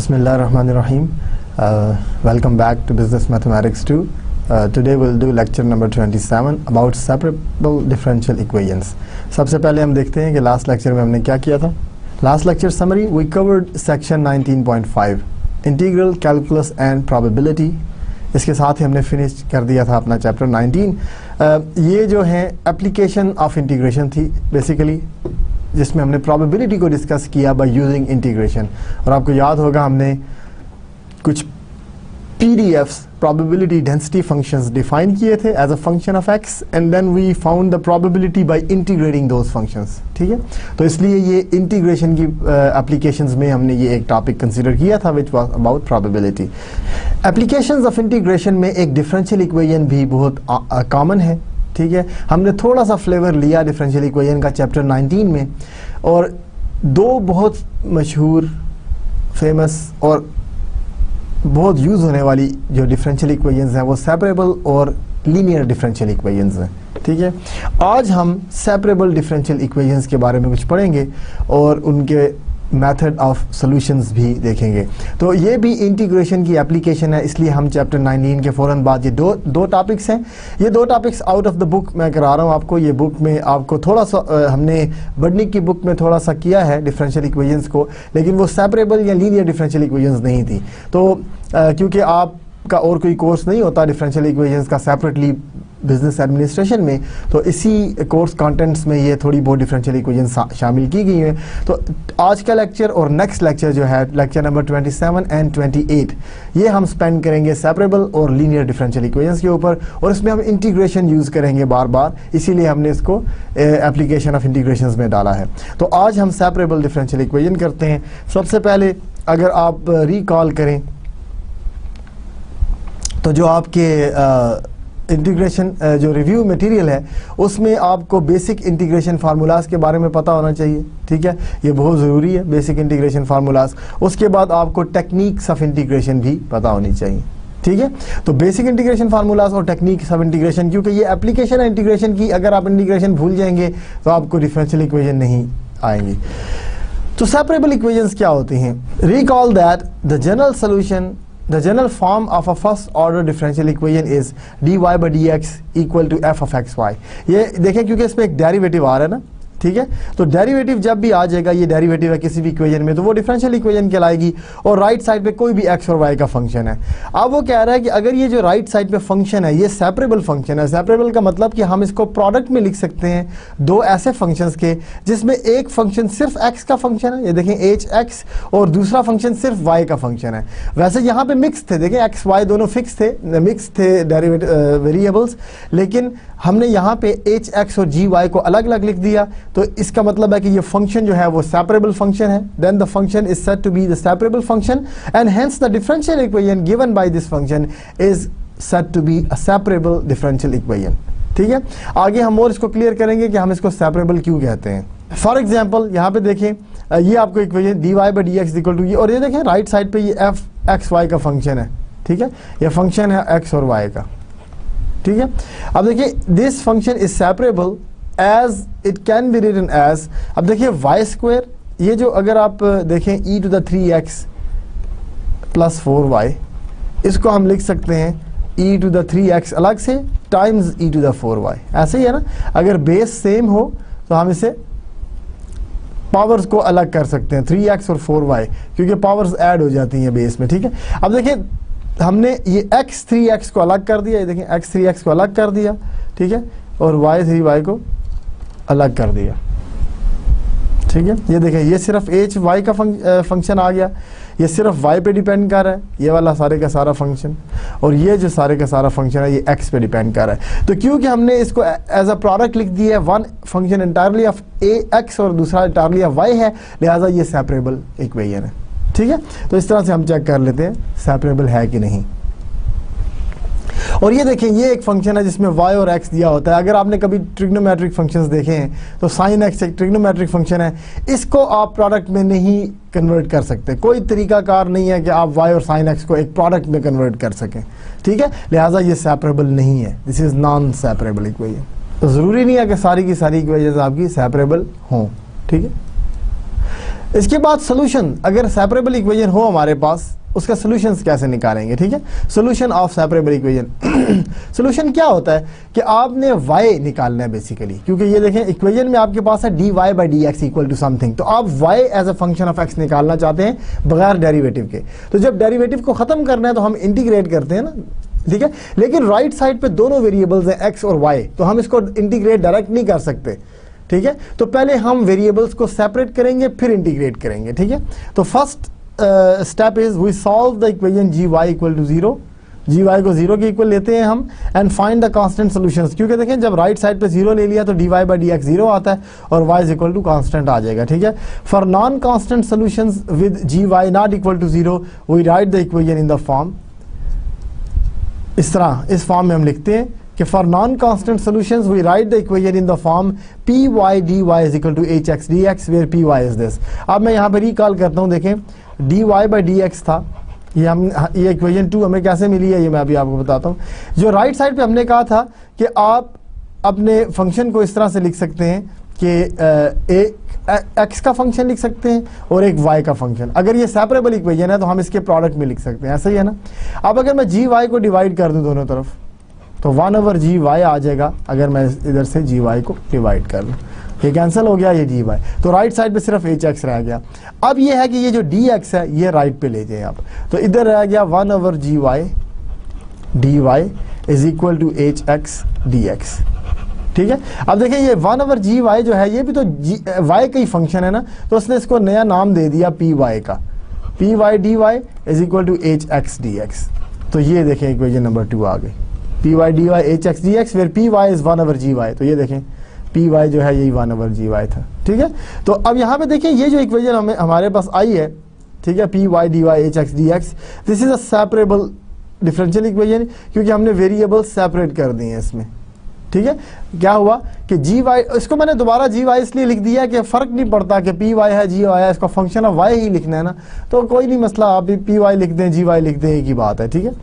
Bismillahirrahmanirrahim. Welcome back to Business Mathematics 2. Today we'll do lecture number 27 about separable differential equations. सबसे पहले हम देखते हैं कि लास्ट लेक्चर में हमने क्या किया था. Last lecture summary we covered section 19.5 integral calculus and probability. इसके साथ ही हमने फिनिश कर दिया था अपना चैप्टर 19. ये जो है एप्लीकेशन ऑफ इंटीग्रेशन थी बेसिकली, जिसमें हमने प्रोबेबिलिटी को डिस्कस किया बाय यूजिंग इंटीग्रेशन. और आपको याद होगा हमने कुछ PDFs probability density functions define किए थे as a function of x and then we found the probability by integrating those functions. ठीक है, तो इसलिए ये इंटीग्रेशन की एप्लीकेशंस में हमने ये एक टॉपिक कंसीडर किया था which was about probability. Applications of integration में एक डिफरेंशियल इक्वेशन भी बहुत कॉमन है. ठीक है, हमने थोड़ा सा फ्लेवर लिया डिफरेंशियल इक्वेशन का चैप्टर 19 में, और दो बहुत मशहूर फेमस और बहुत यूज़ होने वाली जो डिफरेंशियल इक्वेशंस हैं वो सेपरेबल और लीनियर डिफरेंशियल इक्वेशंस हैं. ठीक है, आज हम सेपरेबल डिफरेंशियल इक्वेशंस के बारे में कुछ पढ़ेंगे और उनके मेथड ऑफ सॉल्यूशंस भी देखेंगे. तो ये भी इंटीग्रेशन की एप्लीकेशन है, इसलिए हम चैप्टर 19 के फ़ौरन बाद ये दो टॉपिक्स हैं. ये दो topics out of the book मैं करा रहा हूँ आपको. ये बुक में आपको थोड़ा सा हमने बडनिक की बुक में थोड़ा सा किया है डिफरेंशियल इक्वेशंस को, लेकिन वो सेपरेबल या लीनियर डिफरेंशियल इक्वेशंस नहीं थी. तो क्योंकि आपका और कोई कोर्स नहीं होता डिफरेंशियल इक्वेशंस का सेपरेटली बिजनेस एडमिनिस्ट्रेशन में, तो इसी कोर्स कंटेंट्स में ये थोड़ी बहुत डिफरेंशियल इक्वेशन शामिल की गई हैं. तो आज का लेक्चर और नेक्स्ट लेक्चर जो है लेक्चर नंबर 27 एंड 28, ये हम स्पेंड करेंगे सेपरेबल और लीनियर डिफरेंशियल इक्वेशंस के ऊपर, और इसमें हम इंटीग्रेशन यूज़ करेंगे बार बार, इसीलिए हमने इसको एप्लीकेशन ऑफ इंटीग्रेशंस में डाला है. तो आज हम सेपरेबल डिफरेंशियल इक्वेशन करते हैं. सबसे पहले अगर आप रिकॉल करें तो जो आपके इंटीग्रेशन जो रिव्यू मटेरियल है उसमें आपको बेसिक इंटीग्रेशन फार्मूलाज के बारे में पता होना चाहिए. ठीक है, ये बहुत ज़रूरी है बेसिक इंटीग्रेशन फार्मूलाज. उसके बाद आपको टेक्निक्स ऑफ इंटीग्रेशन भी पता होनी चाहिए. ठीक है, तो बेसिक इंटीग्रेशन फार्मूलाज और टेक्निक्स ऑफ इंटीग्रेशन, क्योंकि ये एप्लीकेशन है इंटीग्रेशन की. अगर आप इंटीग्रेशन भूल जाएंगे तो आपको डिफरेंशियल इक्वेशन नहीं आएंगी. तो सेपरेबल इक्वेशंस क्या होती हैं? Recall that the general form of a first order differential equation is dy by dx equal to f of xy. ये देखें क्योंकि इसमें एक डेरिवेटिव आ रहा है ना. ठीक है, तो डेरिवेटिव जब भी आ जाएगा, ये डेरिवेटिव है किसी भी इक्वेशन में, तो वो डिफरेंशियल इक्वेशन कहलाएगी. और राइट साइड पे कोई भी एक्स और वाई का फंक्शन है. अब वो कह रहा है कि अगर ये जो राइट साइड पे फंक्शन है ये सेपरेबल फंक्शन है. सेपरेबल का मतलब कि हम इसको प्रोडक्ट में लिख सकते हैं दो ऐसे फंक्शंस के जिसमें एक फंक्शन सिर्फ एक्स का फंक्शन है, ये देखें एच एक्स, और दूसरा फंक्शन सिर्फ वाई का फंक्शन है. वैसे यहाँ पे मिक्स थे, देखें एक्स वाई दोनों फिक्स थे, मिक्स थे वेरिएबल्स, लेकिन हमने यहाँ पे एच एक्स और जी वाई को अलग अलग लिख दिया. तो इसका मतलब है कि ये फंक्शन जो है वो सेपरेबल फंक्शन है. Then the function is said to be the separable function and hence the differential equation given by this function is said to be a separable differential equation. ठीक है, आगे हम और इसको क्लियर करेंगे कि हम इसको सेपरेबल क्यों कहते हैं. फॉर एग्जाम्पल यहाँ पे देखें, ये आपको equation d Y by D x equal to ये, और ये देखें राइट साइड पे ये एफ एक्स वाई का फंक्शन है. ठीक है, ये फंक्शन है एक्स और वाई का. ठीक है, अब देखिए this function is separable as it can be written as, अब देखिए वाई स्क्वायर, ये जो अगर आप देखें e to the 3x plus 4y, इसको हम लिख सकते हैं e टू द 3x अलग से times e to the 4y. ऐसे ही है ना, अगर बेस सेम हो तो हम इसे पावर्स को अलग कर सकते हैं 3x और 4y, क्योंकि पावर्स ऐड हो जाती हैं बेस में. ठीक है, अब देखिए हमने ये x 3x को अलग कर दिया, ये देखें x 3x को अलग कर दिया. ठीक है, और y 3y को अलग कर दिया. ठीक है, ये देखें ये सिर्फ एच वाई का फंक्शन आ गया, ये सिर्फ y पे डिपेंड कर रहा है ये वाला सारे का सारा फंक्शन, और ये जो सारे का सारा फंक्शन है ये x पे डिपेंड कर रहा है. तो क्योंकि हमने इसको एज अ प्रोडक्ट लिख दिया है, one function entirely of A x और दूसरा इंटायरली ऑफ y है, लिहाजा ये सेपरेबल इक्वेशन है. ठीक है, तो इस तरह से हम चेक कर लेते हैं सेपरेबल है कि नहीं. और ये देखें ये एक फंक्शन है जिसमें y और x दिया होता है. अगर आपने कभी ट्रिग्नोमेट्रिक फंक्शंस देखे हैं तो साइन x एक ट्रिग्नोमेट्रिक फंक्शन है, इसको आप प्रोडक्ट में नहीं कन्वर्ट कर सकते. कोई तरीकाकार नहीं है कि आप y और साइन x को एक प्रोडक्ट में कन्वर्ट कर सकें. ठीक है, लिहाजा ये सेपरेबल नहीं है, this is non separable equation. तो ज़रूरी नहीं है कि सारी की सारी इक्वेशंस आपकी सेपरेबल हों. ठीक है, इसके बाद सोल्यूशन, अगर सेपरेबल इक्वेशन हो हमारे पास, उसका सोल्यूशंस कैसे निकालेंगे, ठीक है। Solution of separable equation, solution क्या होता है कि आपने y निकालना है बेसिकली, क्योंकि ये देखें इक्वेशन में आपके पास है dy by D x equal to something, तो आप y as a function of x निकालना चाहते हैं बगैर डेरिवेटिव के। तो जब डेरिवेटिव को खत्म करना है तो हम इंटीग्रेट करते हैं ना, ठीक है। लेकिन राइट साइड पे दोनों वेरिएबल्स हैं x और y, तो हम इसको इंटीग्रेट डायरेक्ट नहीं कर सकते, ठीक है। तो पहले हम वेरिएबल्स को सेपरेट करेंगे फिर इंटीग्रेट करेंगे, ठीक है। तो first step is we solve the equation g y equal to 0, g y को 0 के इक्वल लेते हैं हम, and find the constant solutions, क्योंकि देखें जब राइट साइड पे 0 ले लिया तो D Y by D X 0 आता है और y is equal to constant आ जाएगा, ठीक है। For non constant solutions with G Y not equal to 0 we write the equation in the form, इस तरह इस फॉर्म में हम लिखते हैं कि for non constant solutions we write the equation in the form P Y D Y is equal to H x d x, where p y is this. अब मैं यहाँ पर रिकॉल करता हूँ, देखें d Y by D x था, ये equation 2 हमें कैसे मिली है ये मैं अभी आपको बताता हूँ। जो राइट साइड पे हमने कहा था कि आप अपने फंक्शन को इस तरह से लिख सकते हैं कि एक एक्स का फंक्शन लिख सकते हैं और एक वाई का फंक्शन। अगर ये सेपरेबल इक्वेशन है तो हम इसके प्रोडक्ट में लिख सकते हैं, ऐसा ही है ना। अब अगर मैं जी वाई को डिवाइड कर दूं दोनों तरफ तो 1/GY आ जाएगा, अगर मैं इधर से जी वाई को डिवाइड कर लूँ, ये कैंसिल हो गया, ये डी वाई, तो राइट साइड पे सिर्फ एच एक्स रह गया। अब ये है कि ये जो डी एक्स है ये राइट पे ले जाए आप, तो इधर रह गया 1/GY d Y is equal to H x d x, ठीक है। अब देखिए ये 1/GY जो है ये भी तो y का ही फंक्शन है ना, तो उसने इसको नया नाम दे दिया पी वाई का, p Y D Y is equal to H x d x. तो ये देखें इक्वेशन नंबर 2 आ गई, p Y D y h x d x where p y is 1/GY। तो ये देखें पी वाई जो है यही 1/GY था, ठीक है। तो अब यहाँ पे देखिए ये जो इक्वेशन हमारे पास आई है, ठीक है, p Y D y h x d x, this is a separable differential equation, क्योंकि हमने वेरिएबल सेपरेट कर दिए हैं इसमें, ठीक है। क्या हुआ कि जी वाई, इसको मैंने दोबारा जी वाई इसलिए लिख दिया कि फर्क नहीं पड़ता कि पी वाई है जी वाई है, इसका फंक्शन ऑफ वाई ही लिखना है ना, तो कोई नहीं मसला, आप पी वाई लिख दें जी वाई लिख दें, एक ही बात है, ठीक है।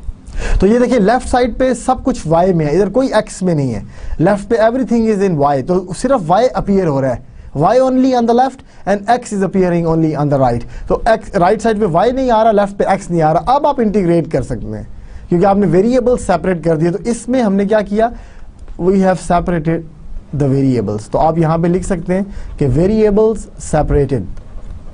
तो ये देखिए लेफ्ट साइड पे सब कुछ y में है, इधर कोई x में नहीं है, लेफ्ट पे एवरीथिंग इज इन y, तो सिर्फ y अपीयर हो रहा है, y only on the left and x is appearing only on the right. तो x राइट साइड पे y नहीं आ रहा, लेफ्ट पे x नहीं आ रहा। अब आप इंटीग्रेट कर सकते हैं क्योंकि आपने वेरिएबल सेपरेट कर दिए। तो इसमें हमने क्या किया, we have separated the variables. तो आप यहाँ पे लिख सकते हैं कि वेरिएबल्स सेपरेटेड,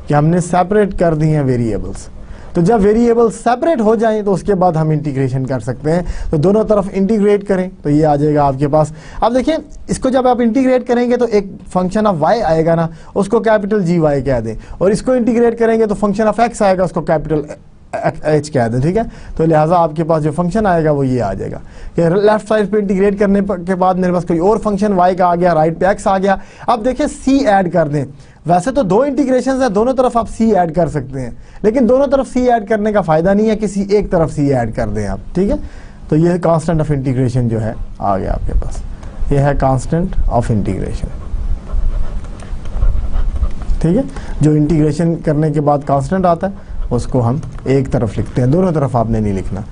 कि हमने सेपरेट कर दिए हैं वेरिएबल्स। तो जब वेरिएबल सेपरेट हो जाएं तो उसके बाद हम इंटीग्रेशन कर सकते हैं। तो दोनों तरफ इंटीग्रेट करें तो ये आ जाएगा आपके पास। अब देखिए इसको जब आप इंटीग्रेट करेंगे तो एक फंक्शन ऑफ y आएगा ना, उसको कैपिटल जी वाई कह दें, और इसको इंटीग्रेट करेंगे तो फंक्शन ऑफ x आएगा, उसको कैपिटल h कह दें, ठीक है। तो लिहाजा आपके पास जो फंक्शन आएगा वो ये आ जाएगा कि लेफ्ट साइड पे इंटीग्रेट करने के बाद मेरे पास कोई और फंक्शन y का आ गया, राइट पे x आ गया। अब देखिए c ऐड कर दें, वैसे तो 2 इंटीग्रेशन है, दोनों तरफ आप c ऐड कर सकते हैं, लेकिन दोनों तरफ c ऐड करने का फायदा नहीं है, किसी एक तरफ c ऐड कर दें आप, ठीक है। तो ये कांस्टेंट ऑफ इंटीग्रेशन जो है आ गया आपके पास, ये है कांस्टेंट ऑफ इंटीग्रेशन, ठीक है। जो इंटीग्रेशन करने के बाद कांस्टेंट आता है उसको हम एक तरफ लिखते हैं, दोनों तरफ आपने नहीं लिखना।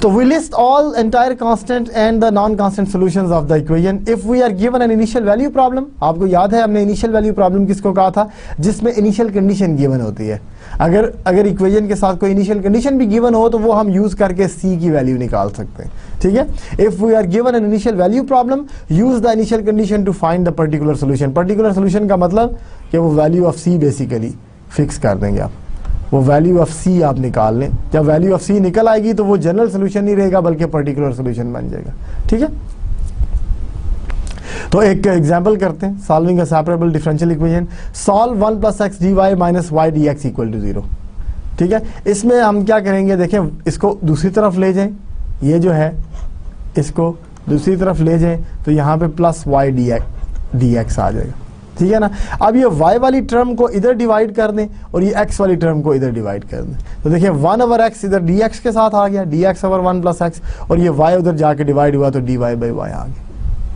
तो we list all entire constant and the non-constant solutions of the equation if we are given an initial value problem। आपको याद है हमने initial value problem किसको कहा था, जिसमें initial condition given होती है। अगर इक्वेशन के साथ कोई initial condition भी given हो तो वो हम यूज करके c की वैल्यू निकाल सकते हैं, ठीक है। if we are given an initial value problem use the initial condition to find the particular solution। particular solution का मतलब कि वो value of c basically fix कर देंगे आप, वो वैल्यू ऑफ c आप निकाल लें। जब वैल्यू ऑफ c निकल आएगी तो वो जनरल सोल्यूशन नहीं रहेगा बल्कि पर्टिकुलर सोल्यूशन बन जाएगा, ठीक है। तो एक एग्जांपल करते हैं, solving a separable differential equation, solve 1 + x dy minus y dx equal to 0, ठीक है। इसमें हम क्या करेंगे, देखें इसको दूसरी तरफ ले जाएं, ये जो है इसको दूसरी तरफ ले जाएं तो यहाँ पे प्लस y dx आ जाएगा, ठीक है ना। अब ये y वाली टर्म को इधर डिवाइड कर दें और ये x वाली टर्म को इधर डिवाइड कर दें, तो देखिए 1/x इधर dx के साथ आ गया, dx/1 + x, और ये y उधर जाके डिवाइड हुआ तो dy/y आ गया,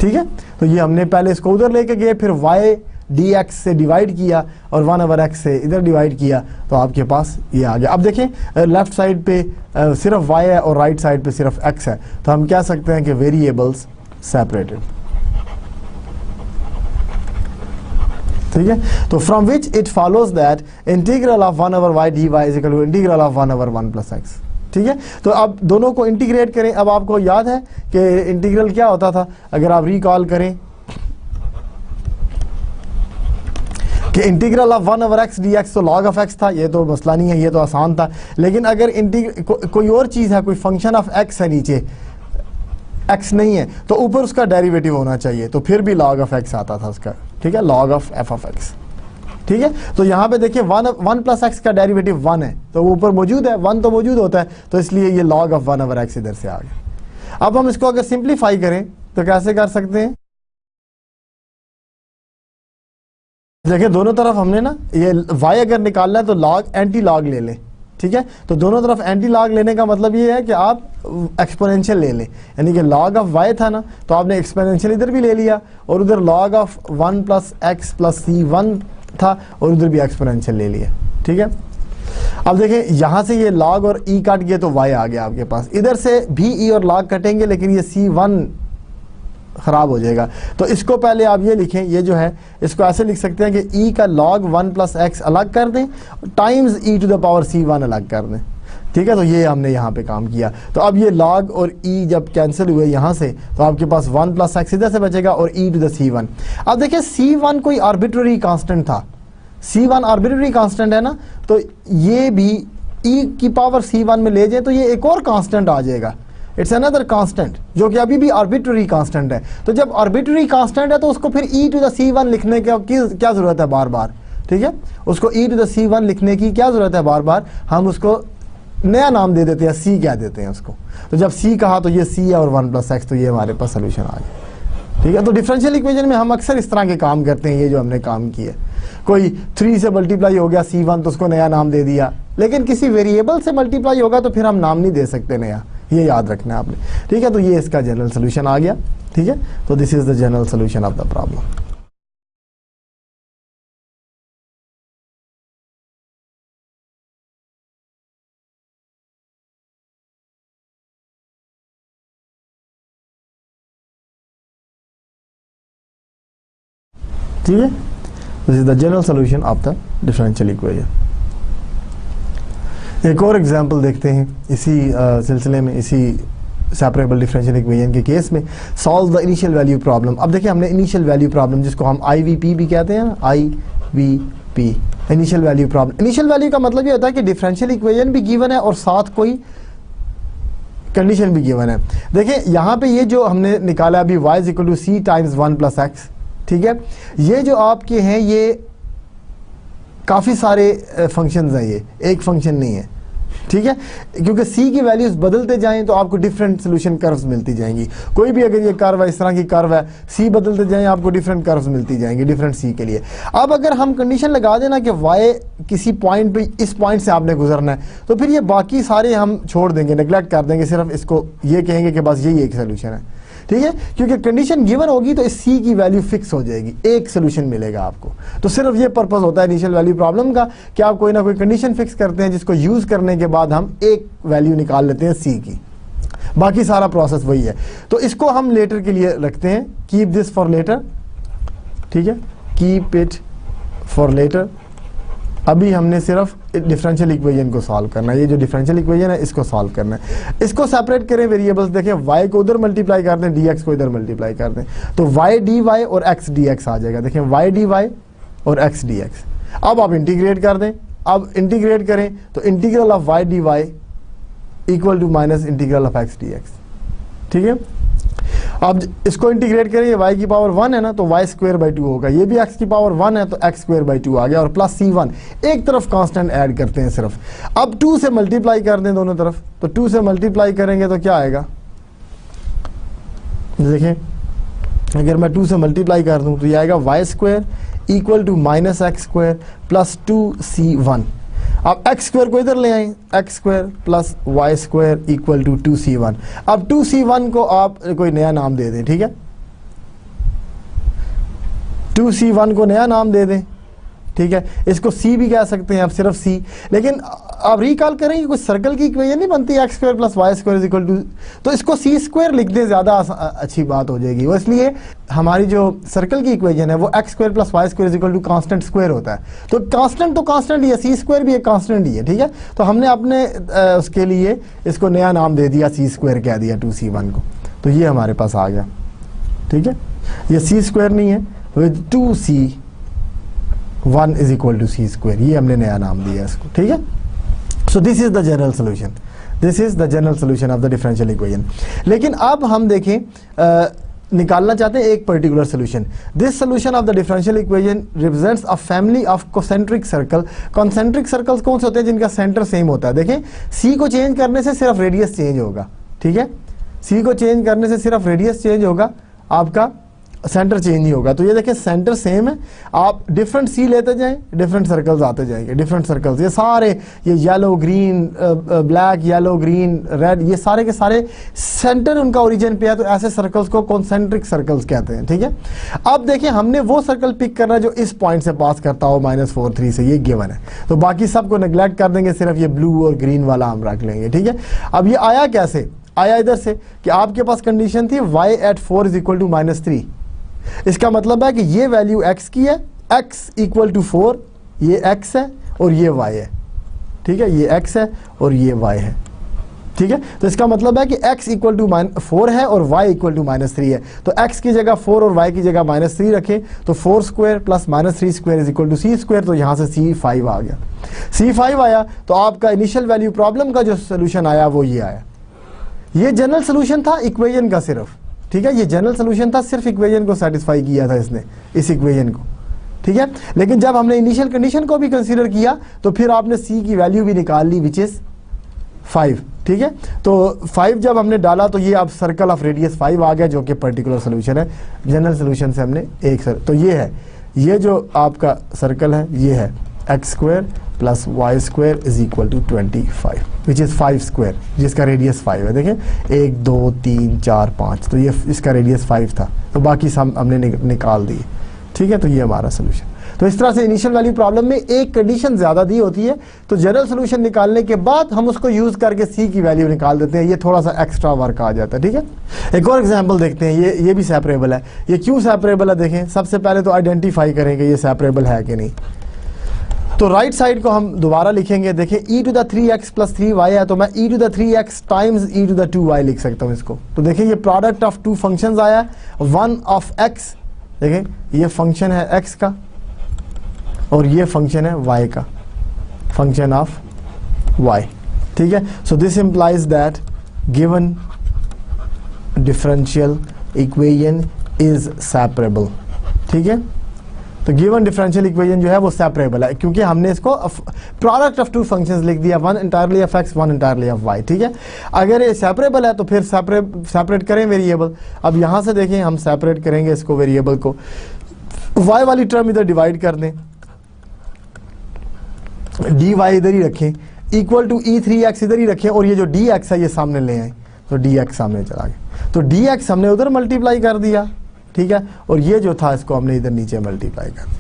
ठीक है। तो ये हमने पहले इसको उधर लेके गए, फिर y dx से डिवाइड किया और 1/x से इधर डिवाइड किया तो आपके पास ये आ गया। अब देखें लेफ्ट साइड पे सिर्फ y है और राइट साइड पे सिर्फ x है, तो हम कह सकते हैं कि वेरिएबल्स सेपरेटेड। ठीक है। तो from which it follows that integral of 1/y dy is equal to integral of 1/1 plus x. ठीक है, तो अब दोनों को इंटीग्रेट करें। अब आपको याद है कि इंटीग्रल क्या होता था, अगर आप रिकॉल करें कि इंटीग्रल ऑफ 1/x dx तो log ऑफ x था, ये तो मसला नहीं है, ये तो आसान था। लेकिन अगर कोई और चीज़ है, कोई फंक्शन ऑफ x है, नीचे x नहीं है, तो ऊपर उसका डेरिवेटिव होना चाहिए, तो फिर भी log ऑफ x आता था उसका। ठीक है, log of f of x। ठीक है, तो यहाँ पे देखिए 1 प्लस एक्स का डेरिवेटिव 1 है, तो वो ऊपर मौजूद है, 1 तो मौजूद होता है, तो इसलिए ये log ऑफ 1/x इधर से आ गया। अब हम इसको अगर सिंप्लीफाई करें तो कैसे कर सकते हैं, देखिए दोनों तरफ हमने ना ये y अगर निकालना है तो log एंटी log ले लें। ठीक है, तो दोनों तरफ एंटी log लेने का मतलब ये है कि आप एक्सपोनेंशियल ले लें, यानी कि log ऑफ y था ना, तो आपने एक्सपोनेंशियल इधर भी ले लिया, और उधर log of 1 plus X plus C 1 था, और उधर भी एक्सपोनेंशियल ले लिया। ठीक है, अब देखें यहाँ से ये log और e काट गए तो y आ गया आपके पास, इधर से भी e और log कटेंगे, लेकिन ये c1 खराब हो जाएगा। तो इसको पहले आप ये लिखें, ये जो है इसको ऐसे लिख सकते हैं कि e का log 1 प्लस एक्स अलग कर दें, times e to the power c1 अलग कर दें। ठीक है, तो ये हमने यहाँ पे काम किया। तो अब ये log और e जब कैंसिल हुए यहाँ से, तो आपके पास 1 प्लस एक्स इधर से बचेगा और e टू द c1। अब देखिए c1 कोई आर्बिट्ररी कांस्टेंट था, c1 आर्बिट्ररी कांस्टेंट है ना, तो ये भी e की पावर c1 में ले जाए तो ये एक और कांस्टेंट आ जाएगा, इट्स अनदर कांस्टेंट, जो कि अभी भी आर्बिट्ररी कांस्टेंट है। तो जब आर्बिट्ररी कांस्टेंट है तो उसको फिर e टू द c1 लिखने की क्या जरूरत है बार बार। ठीक है, उसको e टू द c1 लिखने की क्या जरूरत है बार बार, हम उसको नया नाम दे देते हैं, c कह देते हैं उसको। तो जब c कहा तो ये c है और 1 प्लस एक्स, तो ये हमारे पास सोल्यूशन आ गया। ठीक है, तो डिफरेंशियल इक्वेशन में हम अक्सर इस तरह के काम करते हैं, ये जो हमने काम किया, कोई 3 से मल्टीप्लाई हो गया c1 तो उसको नया नाम दे दिया, लेकिन किसी वेरिएबल से मल्टीप्लाई होगा तो फिर हम नाम नहीं दे सकते नया, ये याद रखना है आपने। ठीक है, तो ये इसका जनरल सोल्यूशन आ गया। ठीक है, तो this is the general solution of the problem. ठीक है, this is the general solution of the differential equation. एक और एग्जांपल देखते हैं इसी सिलसिले में, इसी सेपरेबल डिफरेंशियल इक्वेशन के केस में। Solve the initial value problem. अब देखिए हमने इनिशियल वैल्यू प्रॉब्लम, जिसको हम IVP भी कहते हैं, IVP initial value problem. Initial value का मतलब ये होता है कि डिफरेंशियल इक्वेशन भी गिवन है और साथ कोई कंडीशन भी गिवन है। देखिए यहाँ पे ये जो हमने निकाला अभी y is equal to c times 1 plus x. ठीक है, ये जो आपके हैं ये काफ़ी सारे फंक्शंस हैं, ये एक फंक्शन नहीं है। ठीक है, क्योंकि c की वैल्यूज बदलते जाएं तो आपको डिफरेंट सोल्यूशन कर्व्स मिलती जाएंगी। कोई भी अगर ये कर्व है, इस तरह की कर्व है, c बदलते जाएं आपको डिफरेंट कर्व्स मिलती जाएंगी डिफरेंट c के लिए। अब अगर हम कंडीशन लगा देना कि y किसी पॉइंट पे, इस पॉइंट से आपने गुजरना है, तो फिर ये बाकी सारे हम छोड़ देंगे, नेग्लेक्ट कर देंगे, सिर्फ इसको ये कहेंगे कि बस यही एक सोल्यूशन है। ठीक है, क्योंकि कंडीशन गिवन होगी तो इस c की वैल्यू फिक्स हो जाएगी, एक सोल्यूशन मिलेगा आपको। तो सिर्फ ये पर्पस होता है इनिशियल वैल्यू प्रॉब्लम का कि आप कोई ना कोई कंडीशन फिक्स करते हैं, जिसको यूज करने के बाद हम एक वैल्यू निकाल लेते हैं c की, बाकी सारा प्रोसेस वही है। तो इसको हम लेटर के लिए रखते हैं, कीप दिस फॉर लेटर। ठीक है, कीप इट फॉर लेटर। अभी हमने सिर्फ डिफरेंशियल इक्वेशन को सॉल्व करना है, ये जो डिफरेंशियल इक्वेशन है इसको सॉल्व करना है। इसको सेपरेट करें वेरिएबल्स, देखें y को उधर मल्टीप्लाई कर दें, dx को इधर मल्टीप्लाई कर दें, तो y dy और x dx आ जाएगा। देखें y dy और x dx। अब आप इंटीग्रेट कर दें, अब इंटीग्रेट करें तो integral of y dy equal to minus integral of x dx। ठीक है, अब इसको इंटीग्रेट करें, ये y की पावर 1 है ना, तो y स्क्वायर बाई 2 होगा, ये भी x की पावर 1 है तो x स्क्वायर बाई 2 आ गया, और प्लस c1 एक तरफ कांस्टेंट ऐड करते हैं सिर्फ। अब 2 से मल्टीप्लाई कर दें दोनों तरफ, तो 2 से मल्टीप्लाई करेंगे तो क्या आएगा, देखें अगर मैं 2 से मल्टीप्लाई कर दूं तो ये आएगा y square equal to minus x square plus 2c1। अब x स्क्वायर को इधर ले आए, x square plus y square equal to 2c1। अब 2c1 को आप कोई नया नाम दे दें। ठीक है, 2c1 को नया नाम दे दें। ठीक है, इसको c भी कह सकते हैं, अब सिर्फ c। लेकिन आप रिकॉल करें कि कोई सर्कल की इक्वेशन नहीं बनती x square plus y square is equal to, तो इसको c स्क्वायर लिख दें, ज़्यादा अच्छी बात हो जाएगी। वो इसलिए हमारी जो सर्कल की इक्वेशन है वो x square plus y square is equal to constant square होता है। तो कांस्टेंट ही है, सी स्क्वायर भी एक कांस्टेंट ही है, ठीक है। तो हमने अपने उसके लिए इसको नया नाम दे दिया, सी स्क्वायर कह दिया 2c1 को। तो ये हमारे पास आ गया, ठीक है। ये सी स्क्वायर नहीं है, with 2c1 is equal to c square, ये हमने नया नाम दिया इसको, ठीक है। So this is the general solution, this is the general solution of the differential equation. लेकिन अब हम देखें निकालना चाहते हैं एक particular solution. This solution of the differential equation represents a family of concentric circle. Concentric circles कौन से होते हैं? जिनका सेंटर सेम होता है। देखें, सी को चेंज करने से सिर्फ रेडियस चेंज होगा, ठीक है। सी को चेंज करने से सिर्फ रेडियस चेंज होगा, आपका सेंटर चेंज नहीं होगा। तो ये देखिए सेंटर सेम है, आप डिफरेंट सी लेते जाएं, डिफरेंट सर्कल्स आते जाएंगे, डिफरेंट सर्कल्स। ये सारे ये yellow green black yellow green red, ये सारे के सारे सेंटर उनका ओरिजिन पे है। तो ऐसे सर्कल्स को कॉन्सेंट्रिक सर्कल्स कहते हैं, ठीक है। अब देखिए हमने वो सर्कल पिक करना जो इस पॉइंट से पास करता हो -4 3 से, ये गिवन है। तो बाकी सबको नेग्लेक्ट कर देंगे, सिर्फ ये ब्लू और ग्रीन वाला हम रख लेंगे, ठीक है। अब ये आया कैसे? आया इधर से कि आपके पास कंडीशन थी y at 4 is equal to -3। इसका मतलब है कि ये वैल्यू x की है, x इक्वल टू 4, ये x है और ये y है, ठीक है। ये x है और ये y है, ठीक है। तो इसका मतलब है कि x इक्वल टू 4 है और y इक्वल टू -3 है। तो x की जगह 4 और y की जगह -3 रखें, तो 4 square plus -3 square is equal to c square. तो यहाँ से c5 आ गया। c5 आया तो आपका इनिशियल वैल्यू प्रॉब्लम का जो सोल्यूशन आया वो ये आया। ये जनरल सोल्यूशन था इक्वेशन का सिर्फ, ठीक है। ये जनरल सोल्यूशन था, सिर्फ इक्वेशन को सेटिस्फाई किया था इसने, इस इक्वेशन को, ठीक है। लेकिन जब हमने इनिशियल कंडीशन को भी कंसीडर किया तो फिर आपने c की वैल्यू भी निकाल ली, विच इज 5, ठीक है। तो 5 जब हमने डाला तो ये अब सर्कल ऑफ रेडियस 5 आ गया, जो कि पर्टिकुलर सोल्यूशन है। जनरल सोल्यूशन से हमने एक तो ये है, ये जो आपका सर्कल है ये है x square plus y square is equal to 25, which is 5 square, जिसका रेडियस 5 है। देखें 1 2 3 4 5, तो ये इसका रेडियस 5 था, तो बाकी सब हमने निकाल दिए, ठीक है। तो ये हमारा सोल्यूशन। तो इस तरह से इनिशियल वैल्यू प्रॉब्लम में एक कंडीशन ज़्यादा दी होती है, तो जनरल सोल्यूशन निकालने के बाद हम उसको यूज़ करके सी की वैल्यू निकाल देते हैं। ये थोड़ा सा एक्स्ट्रा वर्क आ जाता है, ठीक है। एक और एग्जांपल देखते हैं, ये भी सेपरेबल है। ये क्यों सेपरेबल है देखें, सबसे पहले तो आइडेंटिफाई करेंगे ये सेपरेबल है कि नहीं। तो राइट साइड को हम दोबारा लिखेंगे। देखें e to the 3x plus 3y है, तो मैं e to the 3x times e to the 2y लिख सकता हूँ इसको। तो देखें ये प्रोडक्ट ऑफ टू फंक्शंस आया, वन ऑफ x, देखें ये फंक्शन है x का और ये फंक्शन है y का, फंक्शन ऑफ y, ठीक है। So this implies that given differential equation is separable, ठीक है। तो गिवन डिफरेंशियल इक्वेशन जो है वो सेपरेबल है, क्योंकि हमने इसको प्रोडक्ट ऑफ टू फंक्शंस लिख दिया, one entirely of x, one entirely of y, ठीक है। अगर ये सेपरेबल है तो फिर सेपरेट करें वेरिएबल। अब यहाँ से देखें हम सेपरेट करेंगे इसको, वेरिएबल को y वाली टर्म इधर डिवाइड कर दें, dy इधर ही रखें, इक्वल टू e3x इधर ही रखें, और ये जो dx है ये सामने ले आए, तो dx सामने चला गया। तो dx हमने उधर मल्टीप्लाई कर दिया, ठीक है, और ये जो था इसको हमने इधर नीचे मल्टीप्लाई कर दिया,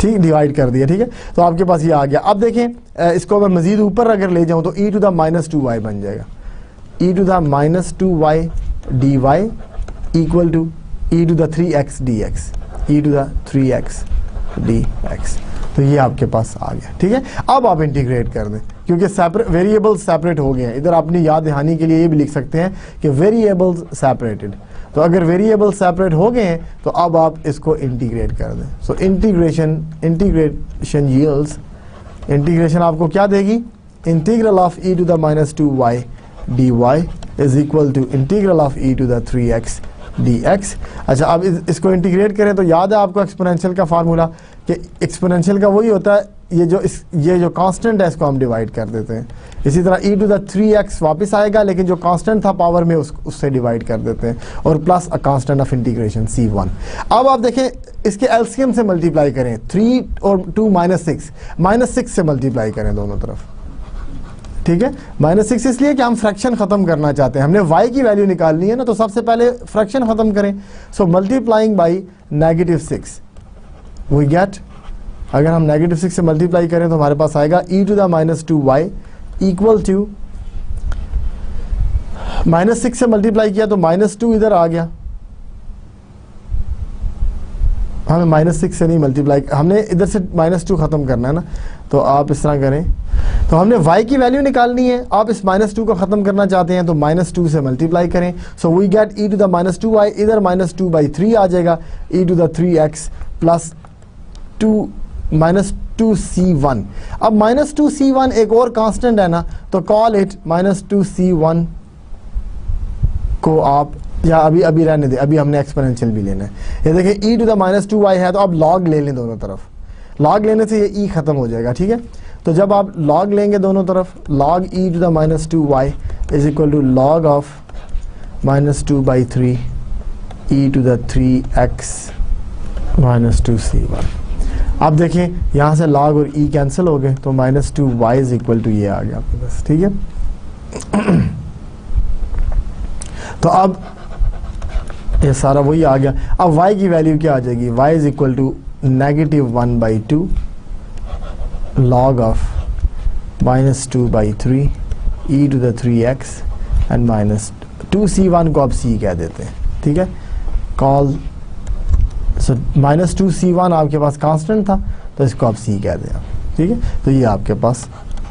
ठीक, डिवाइड कर दिया, ठीक है। तो आपके पास ये आ गया। अब देखें इसको मैं मजीद ऊपर अगर ले जाऊं तो e टू द -2y बन जाएगा, e to the -2y dy equal to e to the 3x dx, e to the 3x dx। तो ये आपके पास आ गया, ठीक है। अब आप इंटीग्रेट कर दें, क्योंकि सेपरेट वेरिएबल्स सेपरेट हो गए हैं। इधर अपनी याद दहानी के लिए ये भी लिख सकते हैं कि वेरिएबल्स सेपरेटेड। तो अगर वेरिएबल सेपरेट हो गए हैं तो अब आप इसको इंटीग्रेट कर दें। सो इंटीग्रेशन यील्ड्स, इंटीग्रेशन आपको क्या देगी, integral of e to the -2y dy is equal to integral of e to the 3x dx। अच्छा, अब इसको इंटीग्रेट करें तो याद है आपको एक्सपोनेंशियल का फार्मूला, कि एक्सपोनेंशियल का वही होता है, ये जो कांस्टेंट है इसको हम डिवाइड कर देते हैं। इसी तरह e टू द 3x वापस आएगा, लेकिन जो कांस्टेंट था पावर में उससे डिवाइड कर देते हैं, और plus a constant of integration c1। अब आप देखें इसके एलसीएम से मल्टीप्लाई करें, 3 और 2 -6 से मल्टीप्लाई करें दोनों तरफ, ठीक है। -6 इसलिए कि हम फ्रैक्शन खत्म करना चाहते हैं, हमने y की वैल्यू निकालनी है ना, तो सबसे पहले फ्रैक्शन खत्म करें। सो मल्टीप्लाइंग बाई -6 वी गेट, अगर हम -6 से मल्टीप्लाई करें तो हमारे पास आएगा e to the -2y equal to, -6 से मल्टीप्लाई किया तो -2 इधर आ गया, हमें -6 से नहीं मल्टीप्लाई, हमने इधर से -2 ख़त्म करना है ना, तो आप इस तरह करें। तो हमने y की वैल्यू निकालनी है, आप इस -2 को ख़त्म करना चाहते हैं तो -2 से मल्टीप्लाई करें। So we get e to the -2y, इधर -2/3 आ जाएगा, e to the 3x plus 2-2c1। अब -2c1 एक और कांस्टेंट है ना, तो कॉल इट -2c1 को आप, या अभी रहने दें, अभी हमने एक्सपोनेंशियल भी लेना है। ये देखिए e टू द -2y है, तो आप log ले लें दोनों तरफ, log लेने से ये e ख़त्म हो जाएगा, ठीक है। तो जब आप log लेंगे दोनों तरफ, log e to the -2y is equal to log of -2/3 e to the 3x -2c1। अब देखें यहाँ से log और e कैंसिल हो गए, तो -2y इज इक्वल टू ये आ गया आपके पास, ठीक है। तो अब ये सारा वही आ गया। अब y की वैल्यू क्या आ जाएगी, y is equal to -1/2 log of -2/3 e to the 3x and -2c1 को आप c कह देते हैं, ठीक है। कॉल सो -2c1 आपके पास कांस्टेंट था, तो इसको आप c कह दें, ठीक है। तो ये आपके पास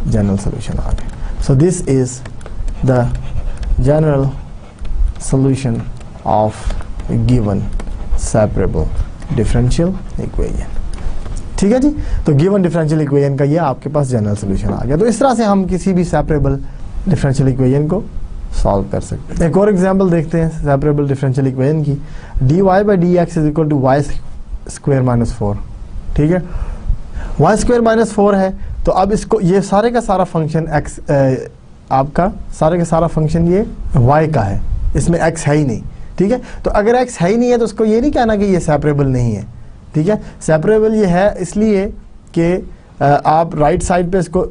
जनरल सोल्यूशन आ गया। सो this is the general solution of a given separable differential equation, ठीक है जी। तो गिवन डिफरेंशियल इक्वेशन का ये आपके पास जनरल सोल्यूशन आ गया। तो इस तरह से हम किसी भी सेपरेबल डिफरेंशियल इक्वेशन को सॉल्व कर सकते हैं। एक और एग्जांपल देखते हैं सेपरेबल डिफरेंशियल इक्वेशन की। dy/dx is equal to y² - 4, ठीक है। y² - 4 है, तो अब इसको, ये सारे का सारा फंक्शन x, आपका सारे का सारा फंक्शन ये y का है, इसमें x है ही नहीं, ठीक है। तो अगर x है ही नहीं है तो उसको ये नहीं कहना कि ये सेपरेबल नहीं है, ठीक है। सेपरेबल ये है इसलिए कि आप राइट साइड पे इसको,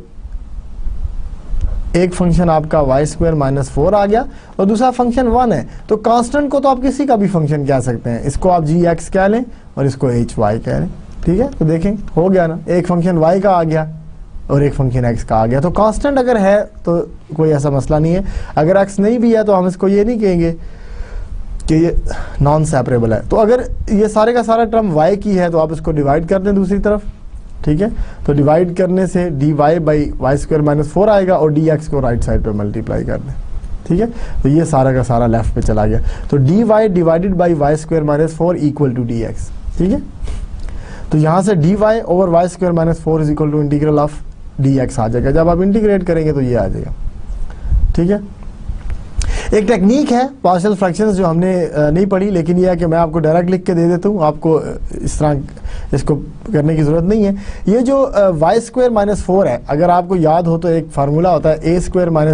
एक फंक्शन आपका y² - 4 आ गया और दूसरा फंक्शन 1 है, तो कांस्टेंट को तो आप किसी का भी फंक्शन कह सकते हैं, इसको आप gx कह लें और इसको hy कह लें, ठीक है। तो देखें हो गया ना, एक फंक्शन y का आ गया और एक फंक्शन x का आ गया। तो कांस्टेंट अगर है तो कोई ऐसा मसला नहीं है, अगर x नहीं भी है तो हम इसको ये नहीं कहेंगे कि ये नॉन सेपरेबल है। तो अगर ये सारे का सारा टर्म y की है तो आप इसको डिवाइड कर दें दूसरी तरफ, ठीक है। तो डिवाइड करने से dy/y² - 4 आएगा और dx को राइट साइड पे मल्टीप्लाई कर दें, ठीक है। तो ये सारा का सारा लेफ्ट पे चला गया, तो dy divided by y² - 4 equal to dx, ठीक है। तो यहाँ से dy over y² - 4 is equal to integral of dx आ जाएगा। जब आप इंटीग्रेट करेंगे तो ये आ जाएगा, ठीक है। एक टेक्निक है पार्शियल फ्रैक्शंस जो हमने नहीं पढ़ी, लेकिन यह है कि मैं आपको डायरेक्ट लिख के दे देता हूँ, आपको इस तरह इसको करने की ज़रूरत नहीं है। ये जो y² - 4 है, अगर आपको याद हो तो एक फार्मूला होता है a² -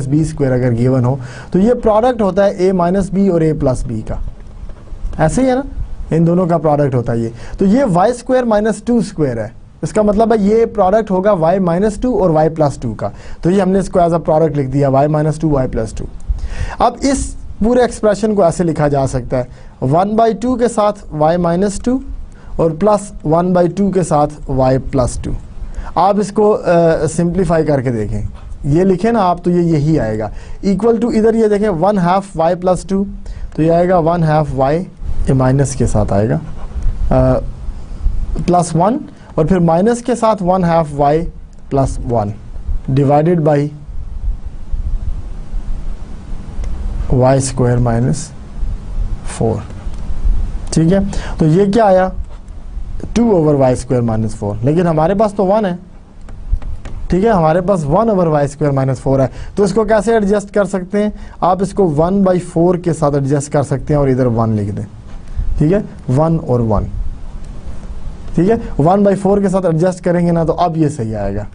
b² अगर गिवन हो तो ये प्रोडक्ट होता है a - b और a + b का, ऐसे ही है ना, इन दोनों का प्रोडक्ट होता है ये। तो ये y² - 2² है, इसका मतलब है ये प्रोडक्ट होगा y - 2 और y + 2 का, तो ये हमने इसको एज अ प्रोडक्ट लिख दिया y - 2 y + 2। अब इस पूरे एक्सप्रेशन को ऐसे लिखा जा सकता है 1/2 के साथ y - 2 और प्लस 1/2 के साथ y + 2। आप इसको सिंप्लीफाई करके देखें, ये लिखें ना आप, तो ये यही आएगा इक्वल टू, इधर ये देखें 1/2 y + 2, तो ये आएगा 1/2 y, ये माइनस के साथ आएगा +1 और फिर माइनस के साथ 1/2 y + 1 डिवाइडेड बाई y² - 4, ठीक है। तो ये क्या आया 2 ओवर y² - 4, लेकिन हमारे पास तो 1 है, ठीक है, हमारे पास 1 ओवर y² - 4 है। तो इसको कैसे एडजस्ट कर सकते हैं, आप इसको 1/4 के साथ एडजस्ट कर सकते हैं और इधर 1 लिख दें, ठीक है, 1 और 1, ठीक है। 1/4 के साथ एडजस्ट करेंगे ना तो अब ये सही आएगा।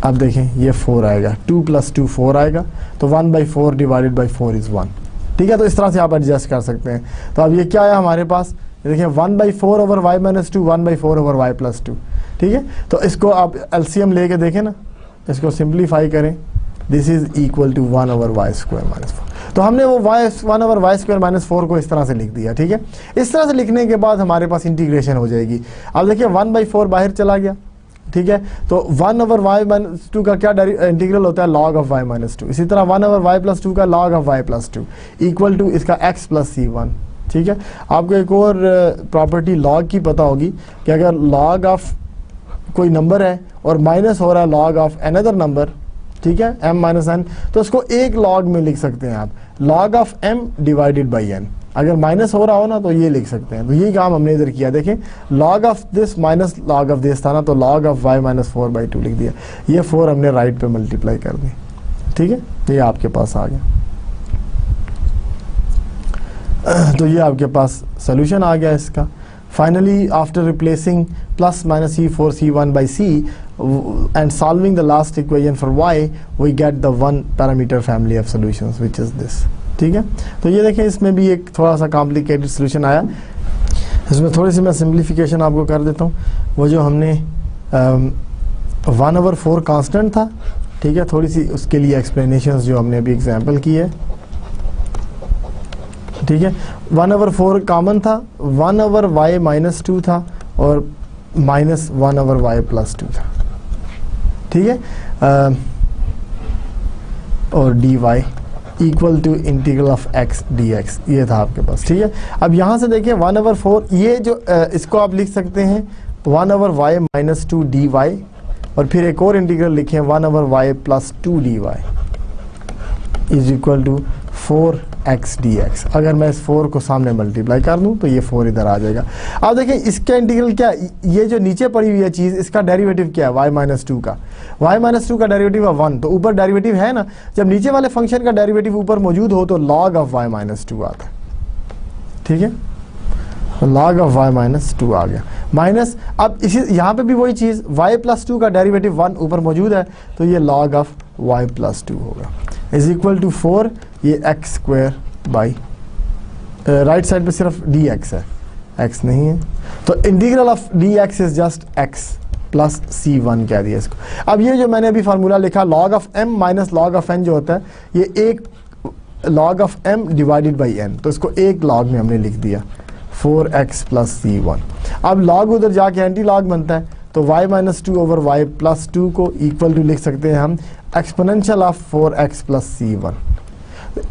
अब देखें ये 4 आएगा, 2 + 2 4 आएगा, तो 1/4 डिवाइडेड बाई 4 इज़ 1, ठीक है। तो इस तरह से आप एडजस्ट कर सकते हैं। तो अब ये क्या आया हमारे पास, देखिए 1/4 ओवर y - 2, 1/4 ओवर y + 2, ठीक है। तो इसको आप एलसीएम लेके देखें ना, इसको सिंप्लीफाई करें, this is equal to 1 over y² - 4। तो हमने वो 1 ओवर y² - 4 को इस तरह से लिख दिया, ठीक है। इस तरह से लिखने के बाद हमारे पास इंटीग्रेशन हो जाएगी। अब देखिए 1/4 बाहर चला गया, ठीक है। तो 1 ओवर y - 2 का क्या इंटीग्रल होता है, log ऑफ y - 2। इसी तरह 1 ओवर y + 2 का log of y + 2 equal to इसका x + c1 ठीक है। आपको एक और प्रॉपर्टी लॉग की पता होगी कि अगर लॉग ऑफ कोई नंबर है और माइनस हो रहा है लॉग ऑफ अनदर नंबर, ठीक है, m माइनस एन, तो उसको एक लॉग में लिख सकते हैं आप, log of m divided by n। अगर माइनस हो रहा हो ना तो ये लिख सकते हैं। तो यही काम हमने इधर किया, देखें log of this minus log of this था ना, तो लॉग ऑफ y माइनस 4/2 लिख दिया। ये 4 हमने राइट पे मल्टीप्लाई कर दी, ठीक है, ये आपके पास आ गया। तो ये आपके पास सोल्यूशन आ गया इसका। Finally after replacing plus minus c4 c1 by c and solving the last equation for y, we get the one parameter family of solutions which is this, ठीक है। तो ये देखें इसमें भी एक थोड़ा सा कॉम्प्लिकेटेड सोल्यूशन आया। इसमें थोड़ी सी मैं सिंप्लीफिकेशन आपको कर देता हूँ। वो जो हमने 1/4 कांस्टेंट था, ठीक है, थोड़ी सी उसके लिए एक्सप्लेनेशंस जो हमने अभी एग्जांपल की है, ठीक है। 1/4 कॉमन था, 1/y माइनस 2 था और माइनस 1/y प्लस 2 था, ठीक है। और dy equal to integral of x dx, ये था आपके पास, ठीक है। अब यहाँ से देखिए 1/4, ये जो इसको आप लिख सकते हैं 1/y माइनस 2 dy, और फिर एक और इंटीग्रल लिखें 1/y plus 2 dy is equal to 4x dx। अगर मैं इस 4 को सामने मल्टीप्लाई कर दूं तो ये 4 इधर आ जाएगा। अब देखिए इसका इंटीग्रल क्या, ये जो नीचे पड़ी हुई है चीज़, इसका डेरिवेटिव क्या है, y माइनस 2 का। y माइनस 2 का डेरिवेटिव है 1, तो ऊपर डेरिवेटिव है ना, जब नीचे वाले फंक्शन का डेरिवेटिव ऊपर मौजूद हो तो log ऑफ y माइनस 2 आता है, ठीक है। log ऑफ y माइनस 2 आ गया माइनस। अब इसी यहाँ पे भी वही चीज़, y प्लस 2 का डेरिवेटिव 1 ऊपर मौजूद है, तो ये log ऑफ y प्लस 2 होगा इज इक्वल टू 4, ये x square by right side पे सिर्फ dx है, x नहीं है, तो integral of dx is just x plus c1 कह दिया इसको। अब ये जो मैंने अभी फार्मूला लिखा log of m minus log of n जो होता है, ये एक log of m divided by n, तो इसको एक log में हमने लिख दिया 4x प्लस c1। अब log उधर जाके एंटी log बनता है, तो y minus 2 over y plus 2 को इक्वल टू लिख सकते हैं हम exponential of 4x plus c1।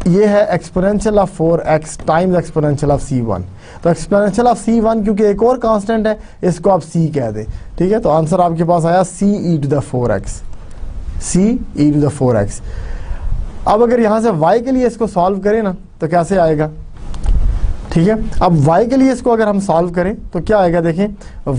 ये है exponential of 4x times exponential of c1। तो एक्सपोनेंशियल ऑफ c1 क्योंकि एक और कांस्टेंट है, इसको आप c कह दें, ठीक है। तो आंसर आपके पास आया c e to the 4x, c e to the 4x। अब अगर यहाँ से y के लिए इसको सॉल्व करें ना तो कैसे आएगा, ठीक है। अब y के लिए इसको अगर हम सॉल्व करें तो क्या आएगा, देखें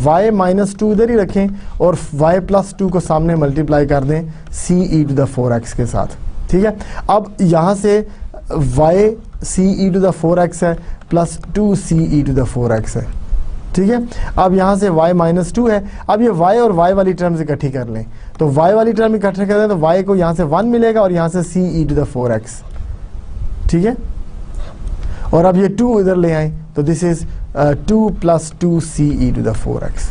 y माइनस 2 इधर ही रखें और y प्लस 2 को सामने मल्टीप्लाई कर दें c e to the 4x के साथ, ठीक है। अब यहाँ से y c e to the 4x है plus 2 c e to the 4x है, ठीक है। अब यहाँ से y माइनस 2 है। अब ये y और y वाली टर्म्स इकट्ठी कर लें, तो y वाली टर्म इकट्ठे कर दें तो y को यहाँ से 1 मिलेगा और यहाँ से c e to the 4x, ठीक है। और अब ये 2 इधर ले आए तो this is 2 plus 2 c e to the 4x,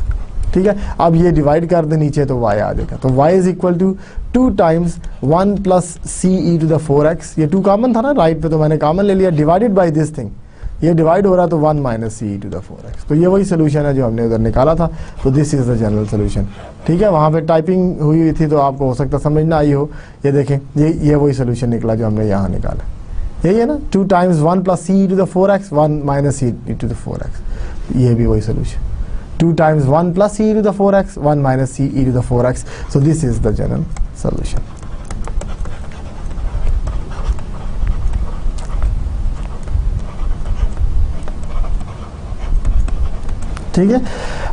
ठीक है। अब ये डिवाइड कर दे नीचे तो y आ जाएगा, तो y is equal to 2 times 1 plus c e to the 4x। ये 2 कॉमन था ना राइट पे, तो मैंने कॉमन ले लिया, डिवाइडेड बाय दिस थिंग, ये डिवाइड हो रहा तो 1 minus c e to the 4x। तो ये वही सोल्यूशन है जो हमने उधर निकाला था, तो this is the general solution, ठीक है। वहाँ पे टाइपिंग हुई थी तो आपको हो सकता समझ ना आई हो। ये देखें ये वही सोल्यूशन निकला जो हमने यहाँ निकाला, यही है ना, 2 times 1 plus c e to the 4x, 1 minus c e to the 4x, ये भी वही solution, 2 times 1 plus c e to the 4x, 1 minus c e to the 4x। So this is the general solution. ठीक है।